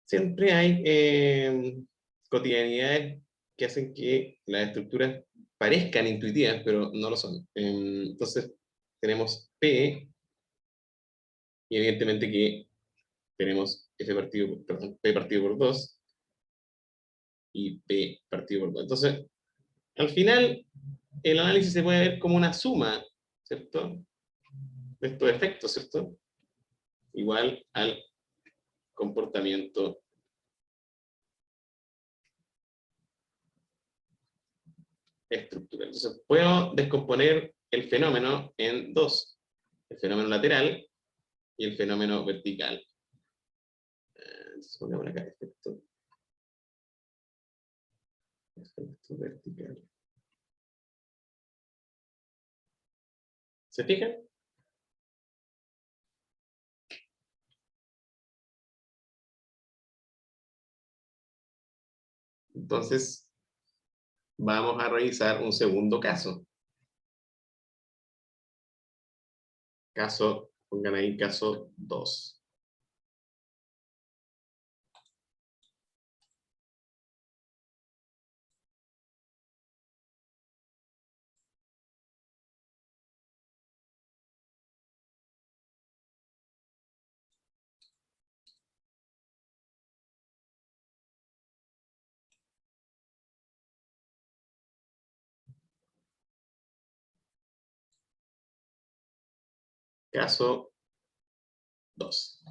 Siempre hay cotidianidades que hacen que las estructuras parezcan intuitivas, pero no lo son. Entonces, tenemos P, y evidentemente que tenemos F partido, perdón, P partido por 2 y P partido por 2. Entonces, al final, el análisis se puede ver como una suma, ¿cierto? De estos efectos, ¿cierto? Igual al comportamiento estructural. Entonces, puedo descomponer el fenómeno en dos: el fenómeno lateral y el fenómeno vertical. Entonces, pongamos acá efecto vertical. ¿Se fijan? Entonces, vamos a revisar un segundo caso. Pongan ahí caso 2. Caso 2.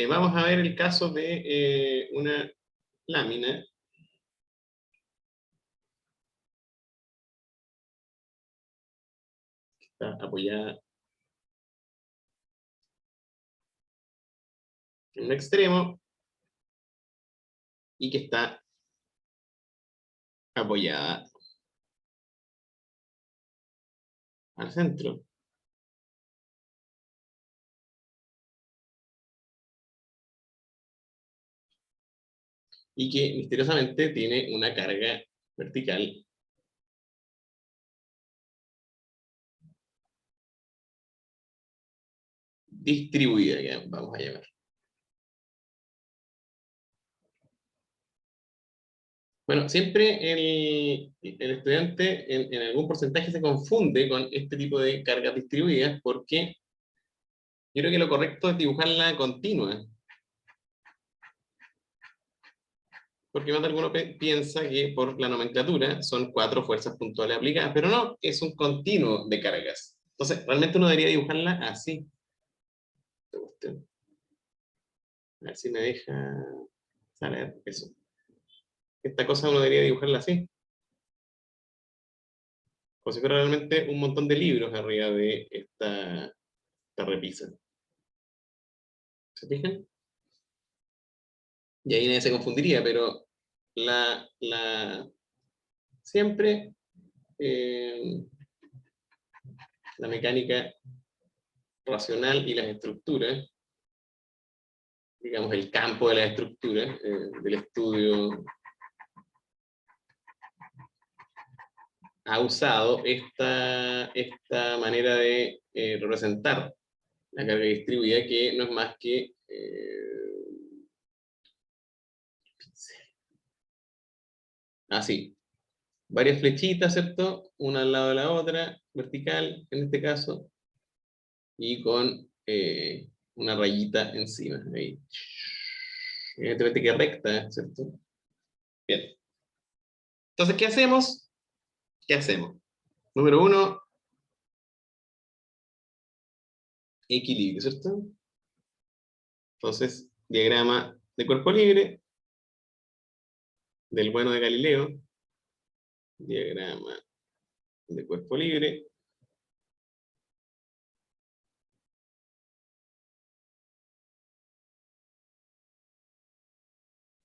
Vamos a ver el caso de una lámina que está apoyada en un extremo y que está apoyada al centro. Y que misteriosamente tiene una carga vertical distribuida, que vamos a llamar. Bueno, siempre el estudiante en algún porcentaje se confunde con este tipo de cargas distribuidas, porque yo creo que lo correcto es dibujarla continua. Porque más de alguno piensa que por la nomenclatura son 4 fuerzas puntuales aplicadas, pero no, es un continuo de cargas. Entonces, realmente uno debería dibujarla así. A ver si me deja saber eso. Esta cosa uno debería dibujarla así, como si fuera realmente un montón de libros arriba de esta repisa. ¿Se fijan? Y ahí nadie se confundiría, pero siempre la mecánica racional y las estructuras, digamos el campo de las estructuras, del estudio, ha usado esta manera de representar la carga distribuida, que no es más que así, varias flechitas, ¿cierto? Una al lado de la otra, vertical en este caso, y con una rayita encima. Ahí. Evidentemente que recta, ¿cierto? Bien. Entonces, ¿qué hacemos? ¿Qué hacemos? Número uno, equilibrio, ¿cierto? Entonces, diagrama de cuerpo libre, del bueno de Galileo, diagrama de cuerpo libre.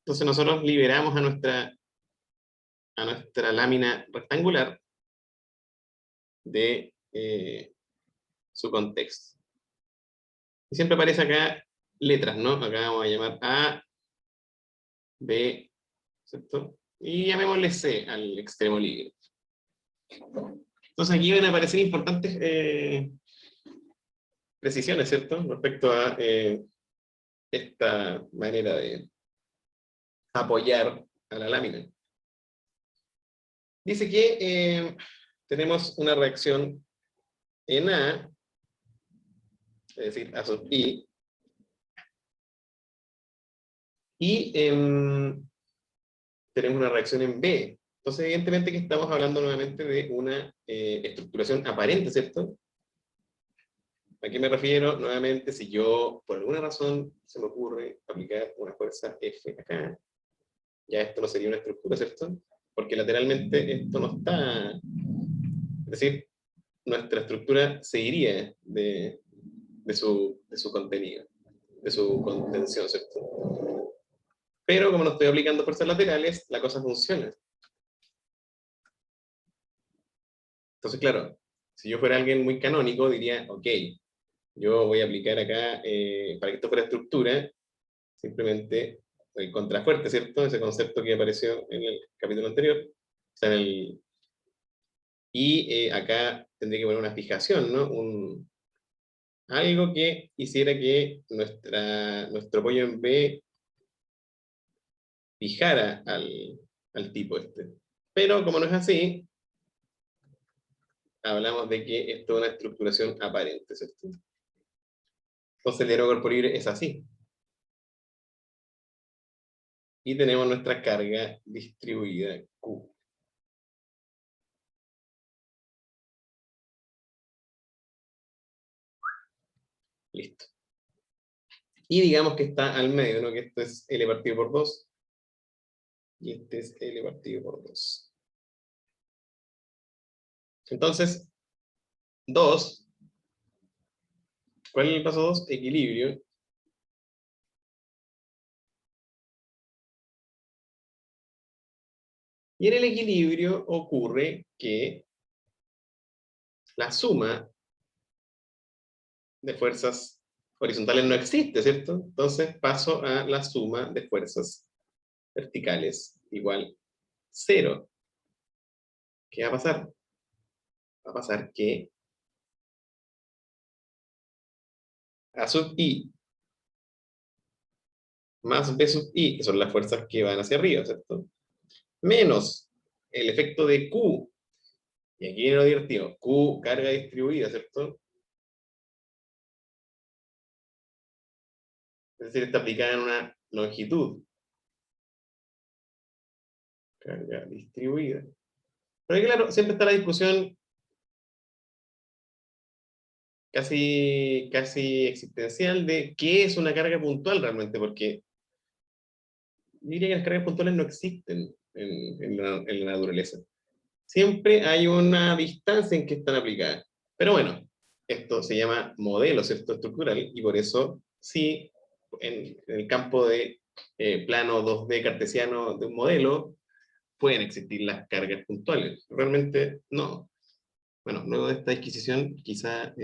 Entonces nosotros liberamos a nuestra a nuestra lámina rectangular de su contexto. Y siempre aparece acá letras, ¿no? Acá vamos a llamar A, B, ¿cierto? Y llamémosle C al extremo libre. Entonces aquí van a aparecer importantes precisiones, ¿cierto? Respecto a esta manera de apoyar a la lámina. Dice que tenemos una reacción en A, es decir, A sub I, y tenemos una reacción en B. Entonces, evidentemente que estamos hablando nuevamente de una estructuración aparente, ¿cierto? ¿A qué me refiero? Nuevamente, si yo, por alguna razón, se me ocurre aplicar una fuerza F acá, ya esto no sería una estructura, ¿cierto? Porque lateralmente esto no está... Es decir, nuestra estructura se iría de su contenido, de su contención, ¿cierto? Pero como no estoy aplicando fuerzas laterales, la cosa funciona. Entonces, claro, si yo fuera alguien muy canónico, diría, ok, yo voy a aplicar acá, para que esto fuera estructura, simplemente el contrafuerte, ¿cierto? Ese concepto que apareció en el capítulo anterior. O sea, y acá tendría que poner una fijación, ¿no? Algo que hiciera que nuestro apoyo en B fijara al tipo este. Pero como no es así, hablamos de que esto es una estructuración aparente, ¿cierto? Entonces el diálogo corpóreo es así. Y tenemos nuestra carga distribuida Q. Listo. Y digamos que está al medio, ¿no? Que esto es L partido por 2. Y este es L partido por 2. Entonces, 2. ¿Cuál es el paso 2? Equilibrio. Y en el equilibrio ocurre que la suma de fuerzas horizontales no existe, ¿cierto? Entonces paso a la suma de fuerzas verticales igual 0. ¿Qué va a pasar? Va a pasar que A sub I más B sub I, que son las fuerzas que van hacia arriba, ¿cierto? Menos el efecto de Q, y aquí viene lo divertido, Q carga distribuida, ¿cierto? Es decir, está aplicada en una longitud. Carga distribuida. Pero ahí, claro, siempre está la discusión casi existencial de qué es una carga puntual realmente, porque yo diría que las cargas puntuales no existen en la naturaleza. Siempre hay una distancia en que están aplicadas. Pero bueno, esto se llama modelo, ¿cierto? Estructural, y por eso sí, en el campo de plano 2D cartesiano de un modelo, pueden existir las cargas puntuales. Realmente no. Bueno, luego de esta adquisición, quizá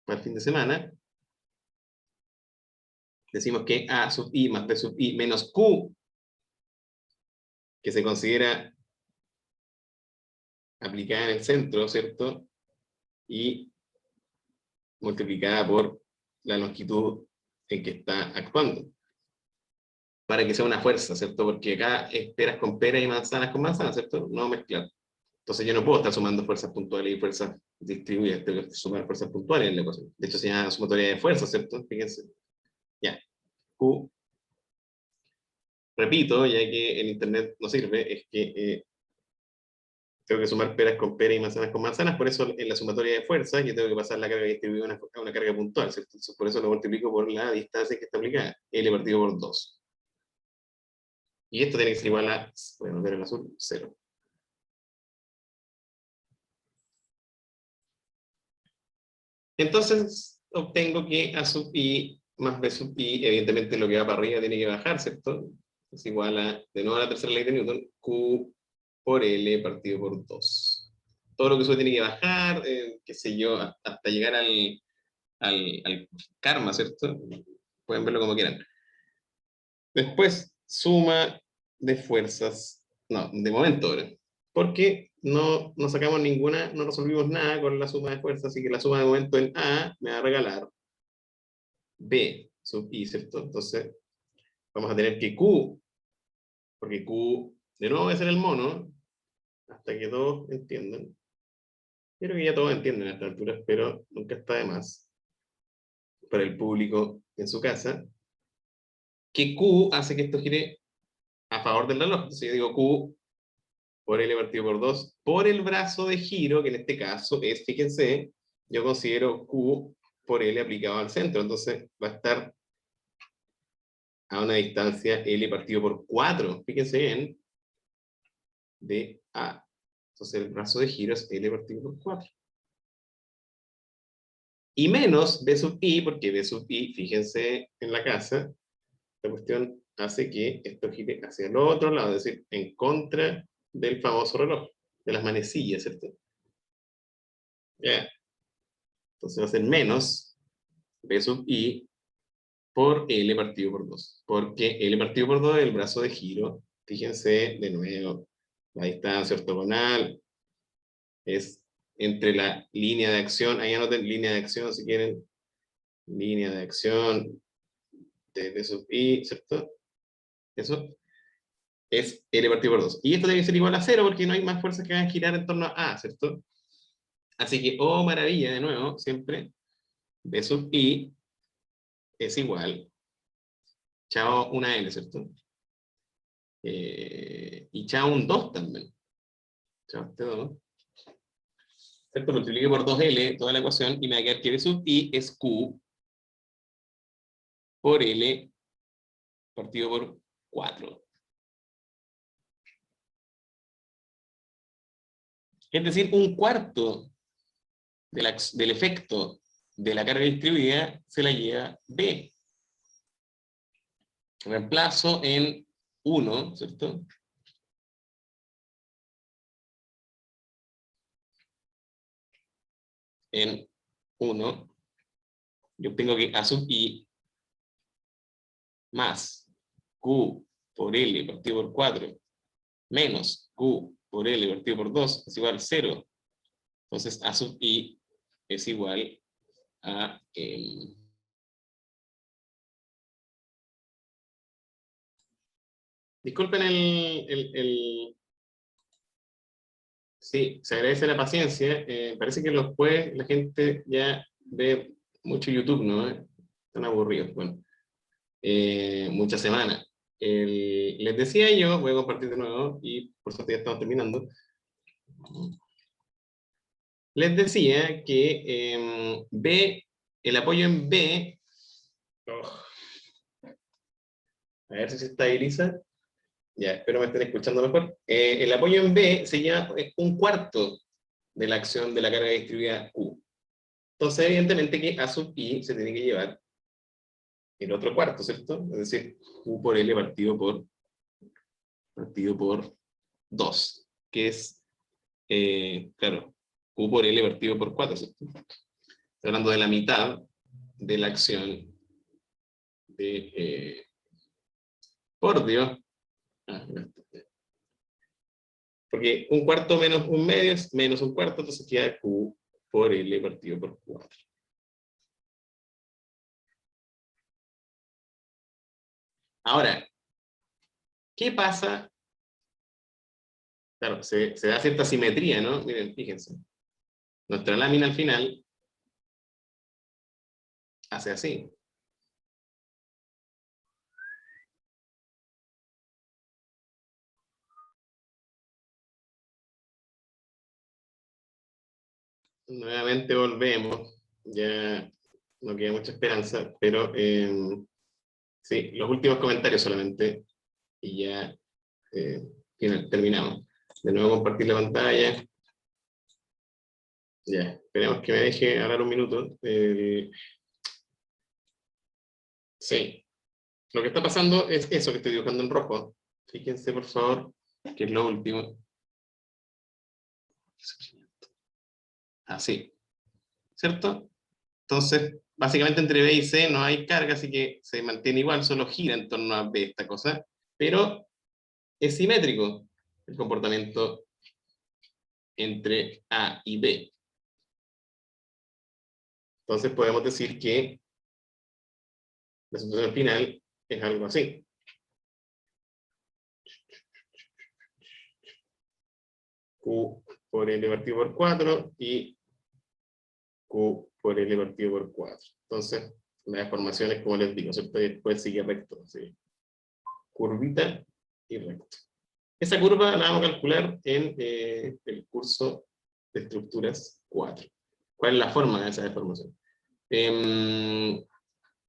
para el fin de semana, decimos que A sub I más B sub I menos Q, que se considera aplicada en el centro, ¿cierto? Y multiplicada por la longitud en que está actuando. Para que sea una fuerza, ¿cierto? Porque acá es peras con peras y manzanas con manzanas, ¿cierto? No mezclar. Entonces yo no puedo estar sumando fuerzas puntuales y fuerzas distribuidas, tengo que sumar fuerzas puntuales en la ecuación. De hecho se llama sumatoria de fuerzas, ¿cierto? Fíjense. Ya. Q. Repito, ya que el internet no sirve, es que tengo que sumar peras con peras y manzanas con manzanas, por eso en la sumatoria de fuerzas yo tengo que pasar la carga distribuida a una carga puntual, ¿cierto? Entonces, por eso lo multiplico por la distancia que está aplicada, L partido por 2. Y esto tiene que ser igual a, voy a volver el azul, 0. Entonces, obtengo que A sub I más B sub I, evidentemente lo que va para arriba tiene que bajar, ¿cierto? Es igual a, de nuevo a la tercera ley de Newton, Q por L partido por 2. Todo lo que eso tiene que bajar, qué sé yo, hasta llegar al karma, ¿cierto? Pueden verlo como quieran. Después, suma de fuerzas, no, de momento ahora, porque no sacamos ninguna, no resolvimos nada con la suma de fuerzas, así que la suma de momento en A me va a regalar B sub I, ¿cierto? Entonces, vamos a tener que Q, porque Q de nuevo va a ser el mono, hasta que todos entiendan. Creo que ya todos entienden a esta altura, pero nunca está de más para el público en su casa, que Q hace que esto gire a favor del reloj. Entonces yo digo Q por L partido por 2 por el brazo de giro, que en este caso es, fíjense, yo considero Q por L aplicado al centro, entonces va a estar a una distancia L partido por 4, fíjense bien, de A. Entonces el brazo de giro es L partido por 4. Y menos B sub I, porque B sub I, fíjense en la casa, la cuestión hace que esto gire hacia el otro lado, es decir, en contra del famoso reloj, de las manecillas, ¿cierto? Ya. Entonces va a ser menos B sub I por L partido por 2. Porque L partido por 2 es el brazo de giro. Fíjense de nuevo, la distancia ortogonal es entre la línea de acción, ahí anoten línea de acción si quieren, línea de acción de B sub I, ¿cierto? Eso es L partido por 2. Y esto debe ser igual a 0 porque no hay más fuerzas que van a girar en torno a A, ¿cierto? Así que, oh maravilla, de nuevo, siempre, B sub I es igual, chao una L, ¿cierto? Y chao un 2 también. Chao este 2. ¿Cierto? Multiplique por 2L toda la ecuación y me va a quedar que B sub I es Q por L partido por 4. Es decir, un cuarto del efecto de la carga distribuida se la lleva B. Reemplazo en 1, ¿cierto? En 1, yo obtengo que A sub I más Q por L partido por 4 menos Q por L partido por 2 es igual a 0. Entonces A sub I es igual a... disculpen sí, se agradece la paciencia. Parece que los jueves la gente ya ve mucho YouTube, ¿no? Están aburridos. Bueno, muchas semanas. Les decía yo, voy a compartir de nuevo y por suerte ya estamos terminando. Les decía que B, el apoyo en B, oh, a ver si se estabiliza. Ya, espero me estén escuchando mejor. El apoyo en B se llama un cuarto de la acción de la carga distribuida Q. Entonces, evidentemente que A sub I se tiene que llevar el otro cuarto, ¿cierto? Es decir, Q por L partido por 2, que es, claro, Q por L partido por 4, ¿cierto? Estoy hablando de la mitad de la acción de... por Dios. Ah, porque un cuarto menos un medio es menos un cuarto, entonces queda Q por L partido por 4. Ahora, ¿qué pasa? Claro, se da cierta simetría, ¿no? Miren, fíjense. Nuestra lámina al final hace así. Nuevamente volvemos. Ya no queda mucha esperanza, pero sí, los últimos comentarios solamente. Y ya terminamos. De nuevo compartir la pantalla. Ya, esperemos que me deje hablar un minuto. Sí, lo que está pasando es eso que estoy dibujando en rojo. Fíjense, por favor, que es lo último. Así, ¿cierto? Entonces, básicamente entre B y C no hay carga, así que se mantiene igual, solo gira en torno a B esta cosa, pero es simétrico el comportamiento entre A y B. Entonces podemos decir que la situación final es algo así. Q por L partido por 4 y Q por L partido por 4. Entonces, la deformación es como les digo, ¿cierto? Y después sigue recto, ¿sí? Curvita y recto. Esa curva la vamos a calcular en el curso de estructuras 4. ¿Cuál es la forma de esa deformación?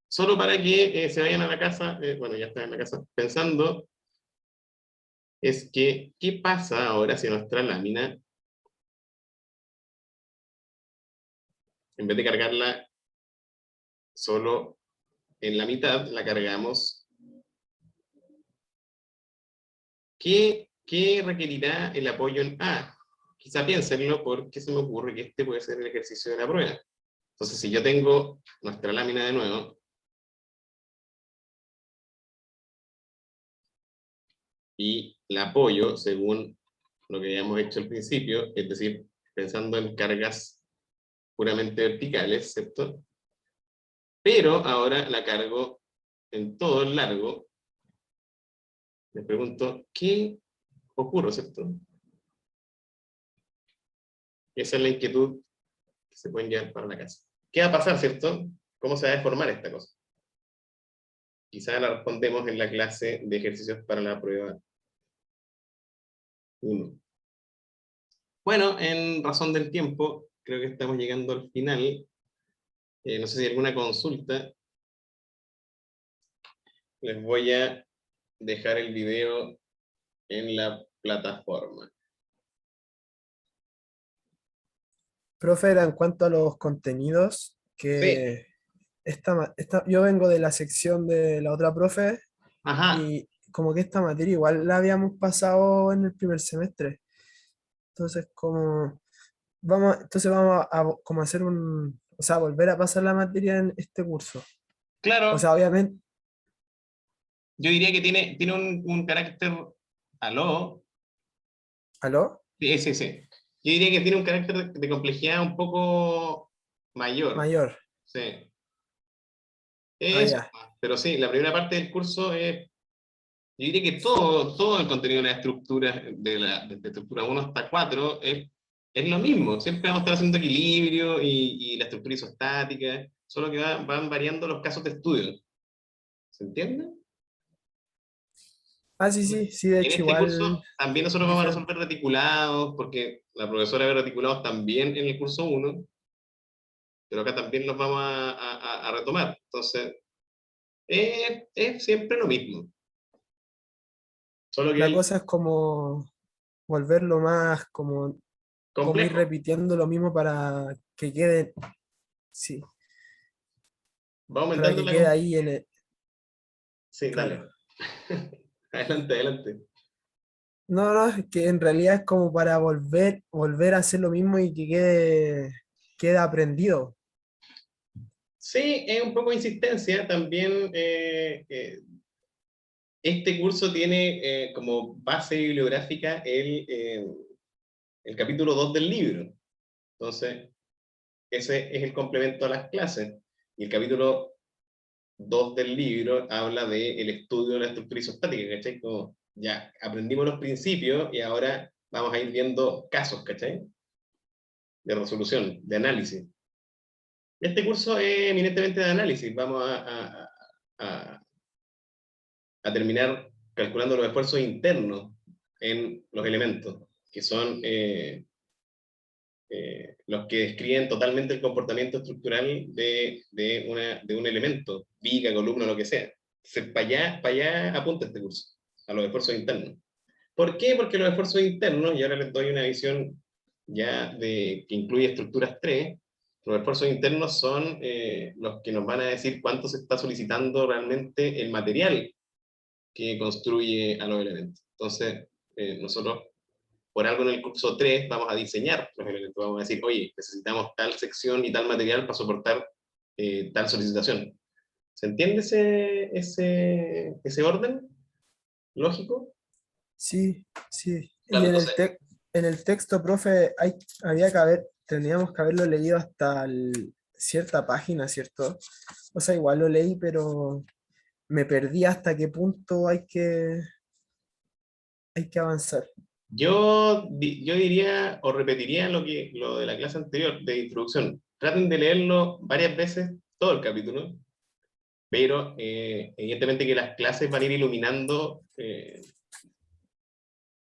Solo para que se vayan a la casa, bueno, ya están en la casa, pensando, es que, ¿qué pasa ahora si nuestra lámina, en vez de cargarla solo en la mitad, la cargamos? ¿Qué requerirá el apoyo en A? Quizá piénsenlo porque se me ocurre que este puede ser el ejercicio de la prueba. Entonces, si yo tengo nuestra lámina de nuevo, y la apoyo según lo que habíamos hecho al principio, es decir, pensando en cargas puramente verticales, ¿cierto? Pero ahora la cargo en todo el largo. Me pregunto, ¿qué ocurre, cierto? Esa es la inquietud que se pueden llevar para la casa. ¿Qué va a pasar, cierto? ¿Cómo se va a deformar esta cosa? Quizá la respondemos en la clase de ejercicios para la prueba 1. Bueno, en razón del tiempo, creo que estamos llegando al final. No sé si hay alguna consulta. Les voy a dejar el video en la plataforma. Profe, era en cuanto a los contenidos, Sí. que yo vengo de la sección de la otra profe Ajá. y como que esta materia igual la habíamos pasado en el primer semestre. Entonces, vamos a como hacer o sea, volver a pasar la materia en este curso. O Claro, sea, obviamente, yo diría que tiene un carácter. ¿Aló? ¿aló? Sí, sí, sí. Yo diría que tiene un carácter de complejidad un poco mayor. Mayor. Sí. Ah, Eso. ya. Pero sí, la primera parte del curso es. Yo diría que todo el contenido de la estructura, desde estructura 1 hasta 4, es lo mismo. Siempre vamos a estar haciendo equilibrio y la estructura isostática, solo que van variando los casos de estudio. ¿Se entiende? Ah, sí, sí, sí, de En hecho este igual curso también nosotros vamos a diferente. resolver reticulados, porque la profesora ve reticulados también en el curso 1, pero acá también los vamos a retomar. Entonces, es siempre lo mismo. Solo que La el cosa es como volverlo más, como ir complejo repitiendo lo mismo para que quede, sí, va para aumentando que la. quede ahí en el, Sí, claro. dale. Adelante, adelante. No, no, es que en realidad es como para volver a hacer lo mismo y que quede aprendido. Sí, es un poco de insistencia. También este curso tiene como base bibliográfica el capítulo 2 del libro. Entonces, ese es el complemento a las clases. Y el capítulo 2 del libro habla del estudio de la estructura isostática, ¿cachai? Como ya aprendimos los principios y ahora vamos a ir viendo casos, ¿cachai? De resolución, de análisis. Este curso es eminentemente de análisis. Vamos a, a terminar calculando los esfuerzos internos en los elementos, que son los que describen totalmente el comportamiento estructural de un elemento, viga, columna, lo que sea. Para allá apunta este curso, a los esfuerzos internos. ¿Por qué? Porque los esfuerzos internos, y ahora les doy una visión ya que incluye estructuras 3, los esfuerzos internos son los que nos van a decir cuánto se está solicitando realmente el material que construye a los elementos. Entonces, nosotros por algo en el curso 3 vamos a diseñar los elementos, vamos a decir, oye, necesitamos tal sección y tal material para soportar tal solicitación. ¿Se entiende ese orden lógico? Sí, sí. Y Claro, en entonces, en el texto, profe, teníamos que haberlo leído hasta cierta página, ¿cierto? O sea, igual lo leí, pero me perdí hasta qué punto hay que avanzar. yo diría o repetiría lo de la clase anterior, de introducción. Traten de leerlo varias veces, todo el capítulo, pero evidentemente que las clases van a ir iluminando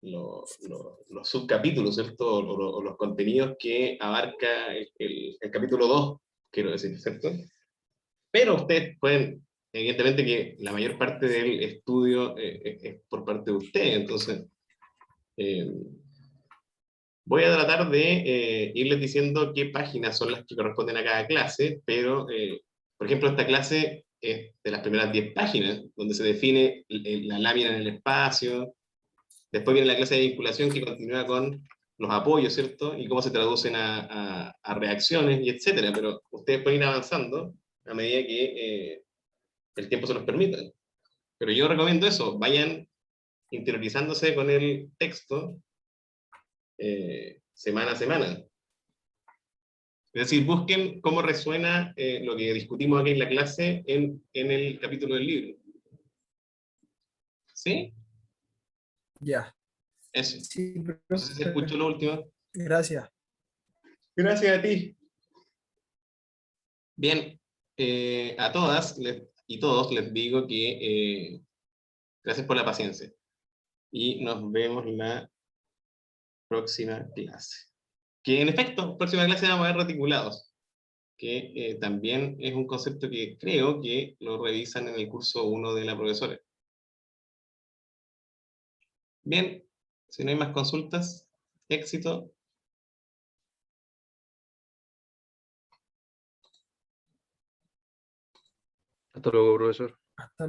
los subcapítulos, ¿cierto? O los contenidos que abarca el capítulo 2, quiero decir, ¿cierto? Pero ustedes pueden, evidentemente que la mayor parte del estudio es por parte de ustedes, entonces eh, voy a tratar de irles diciendo qué páginas son las que corresponden a cada clase, pero, por ejemplo, esta clase es de las primeras 10 páginas, donde se define la lámina en el espacio. Después viene la clase de vinculación que continúa con los apoyos, ¿cierto? Y cómo se traducen a reacciones y etcétera. Pero ustedes pueden ir avanzando a medida que el tiempo se los permita. Pero yo recomiendo eso, vayan interiorizándose con el texto semana a semana. Es decir, busquen cómo resuena lo que discutimos aquí en la clase en el capítulo del libro. ¿Sí? Ya. Eso. Sí, No sé si se escuchó profe. lo último. Gracias. Gracias a ti. Bien, a todas y todos les digo que gracias por la paciencia y nos vemos la próxima clase. Que en efecto, próxima clase vamos a ver reticulados, que también es un concepto que creo que lo revisan en el curso 1 de la profesora. Bien, si no hay más consultas, éxito. Hasta luego, profesor. Hasta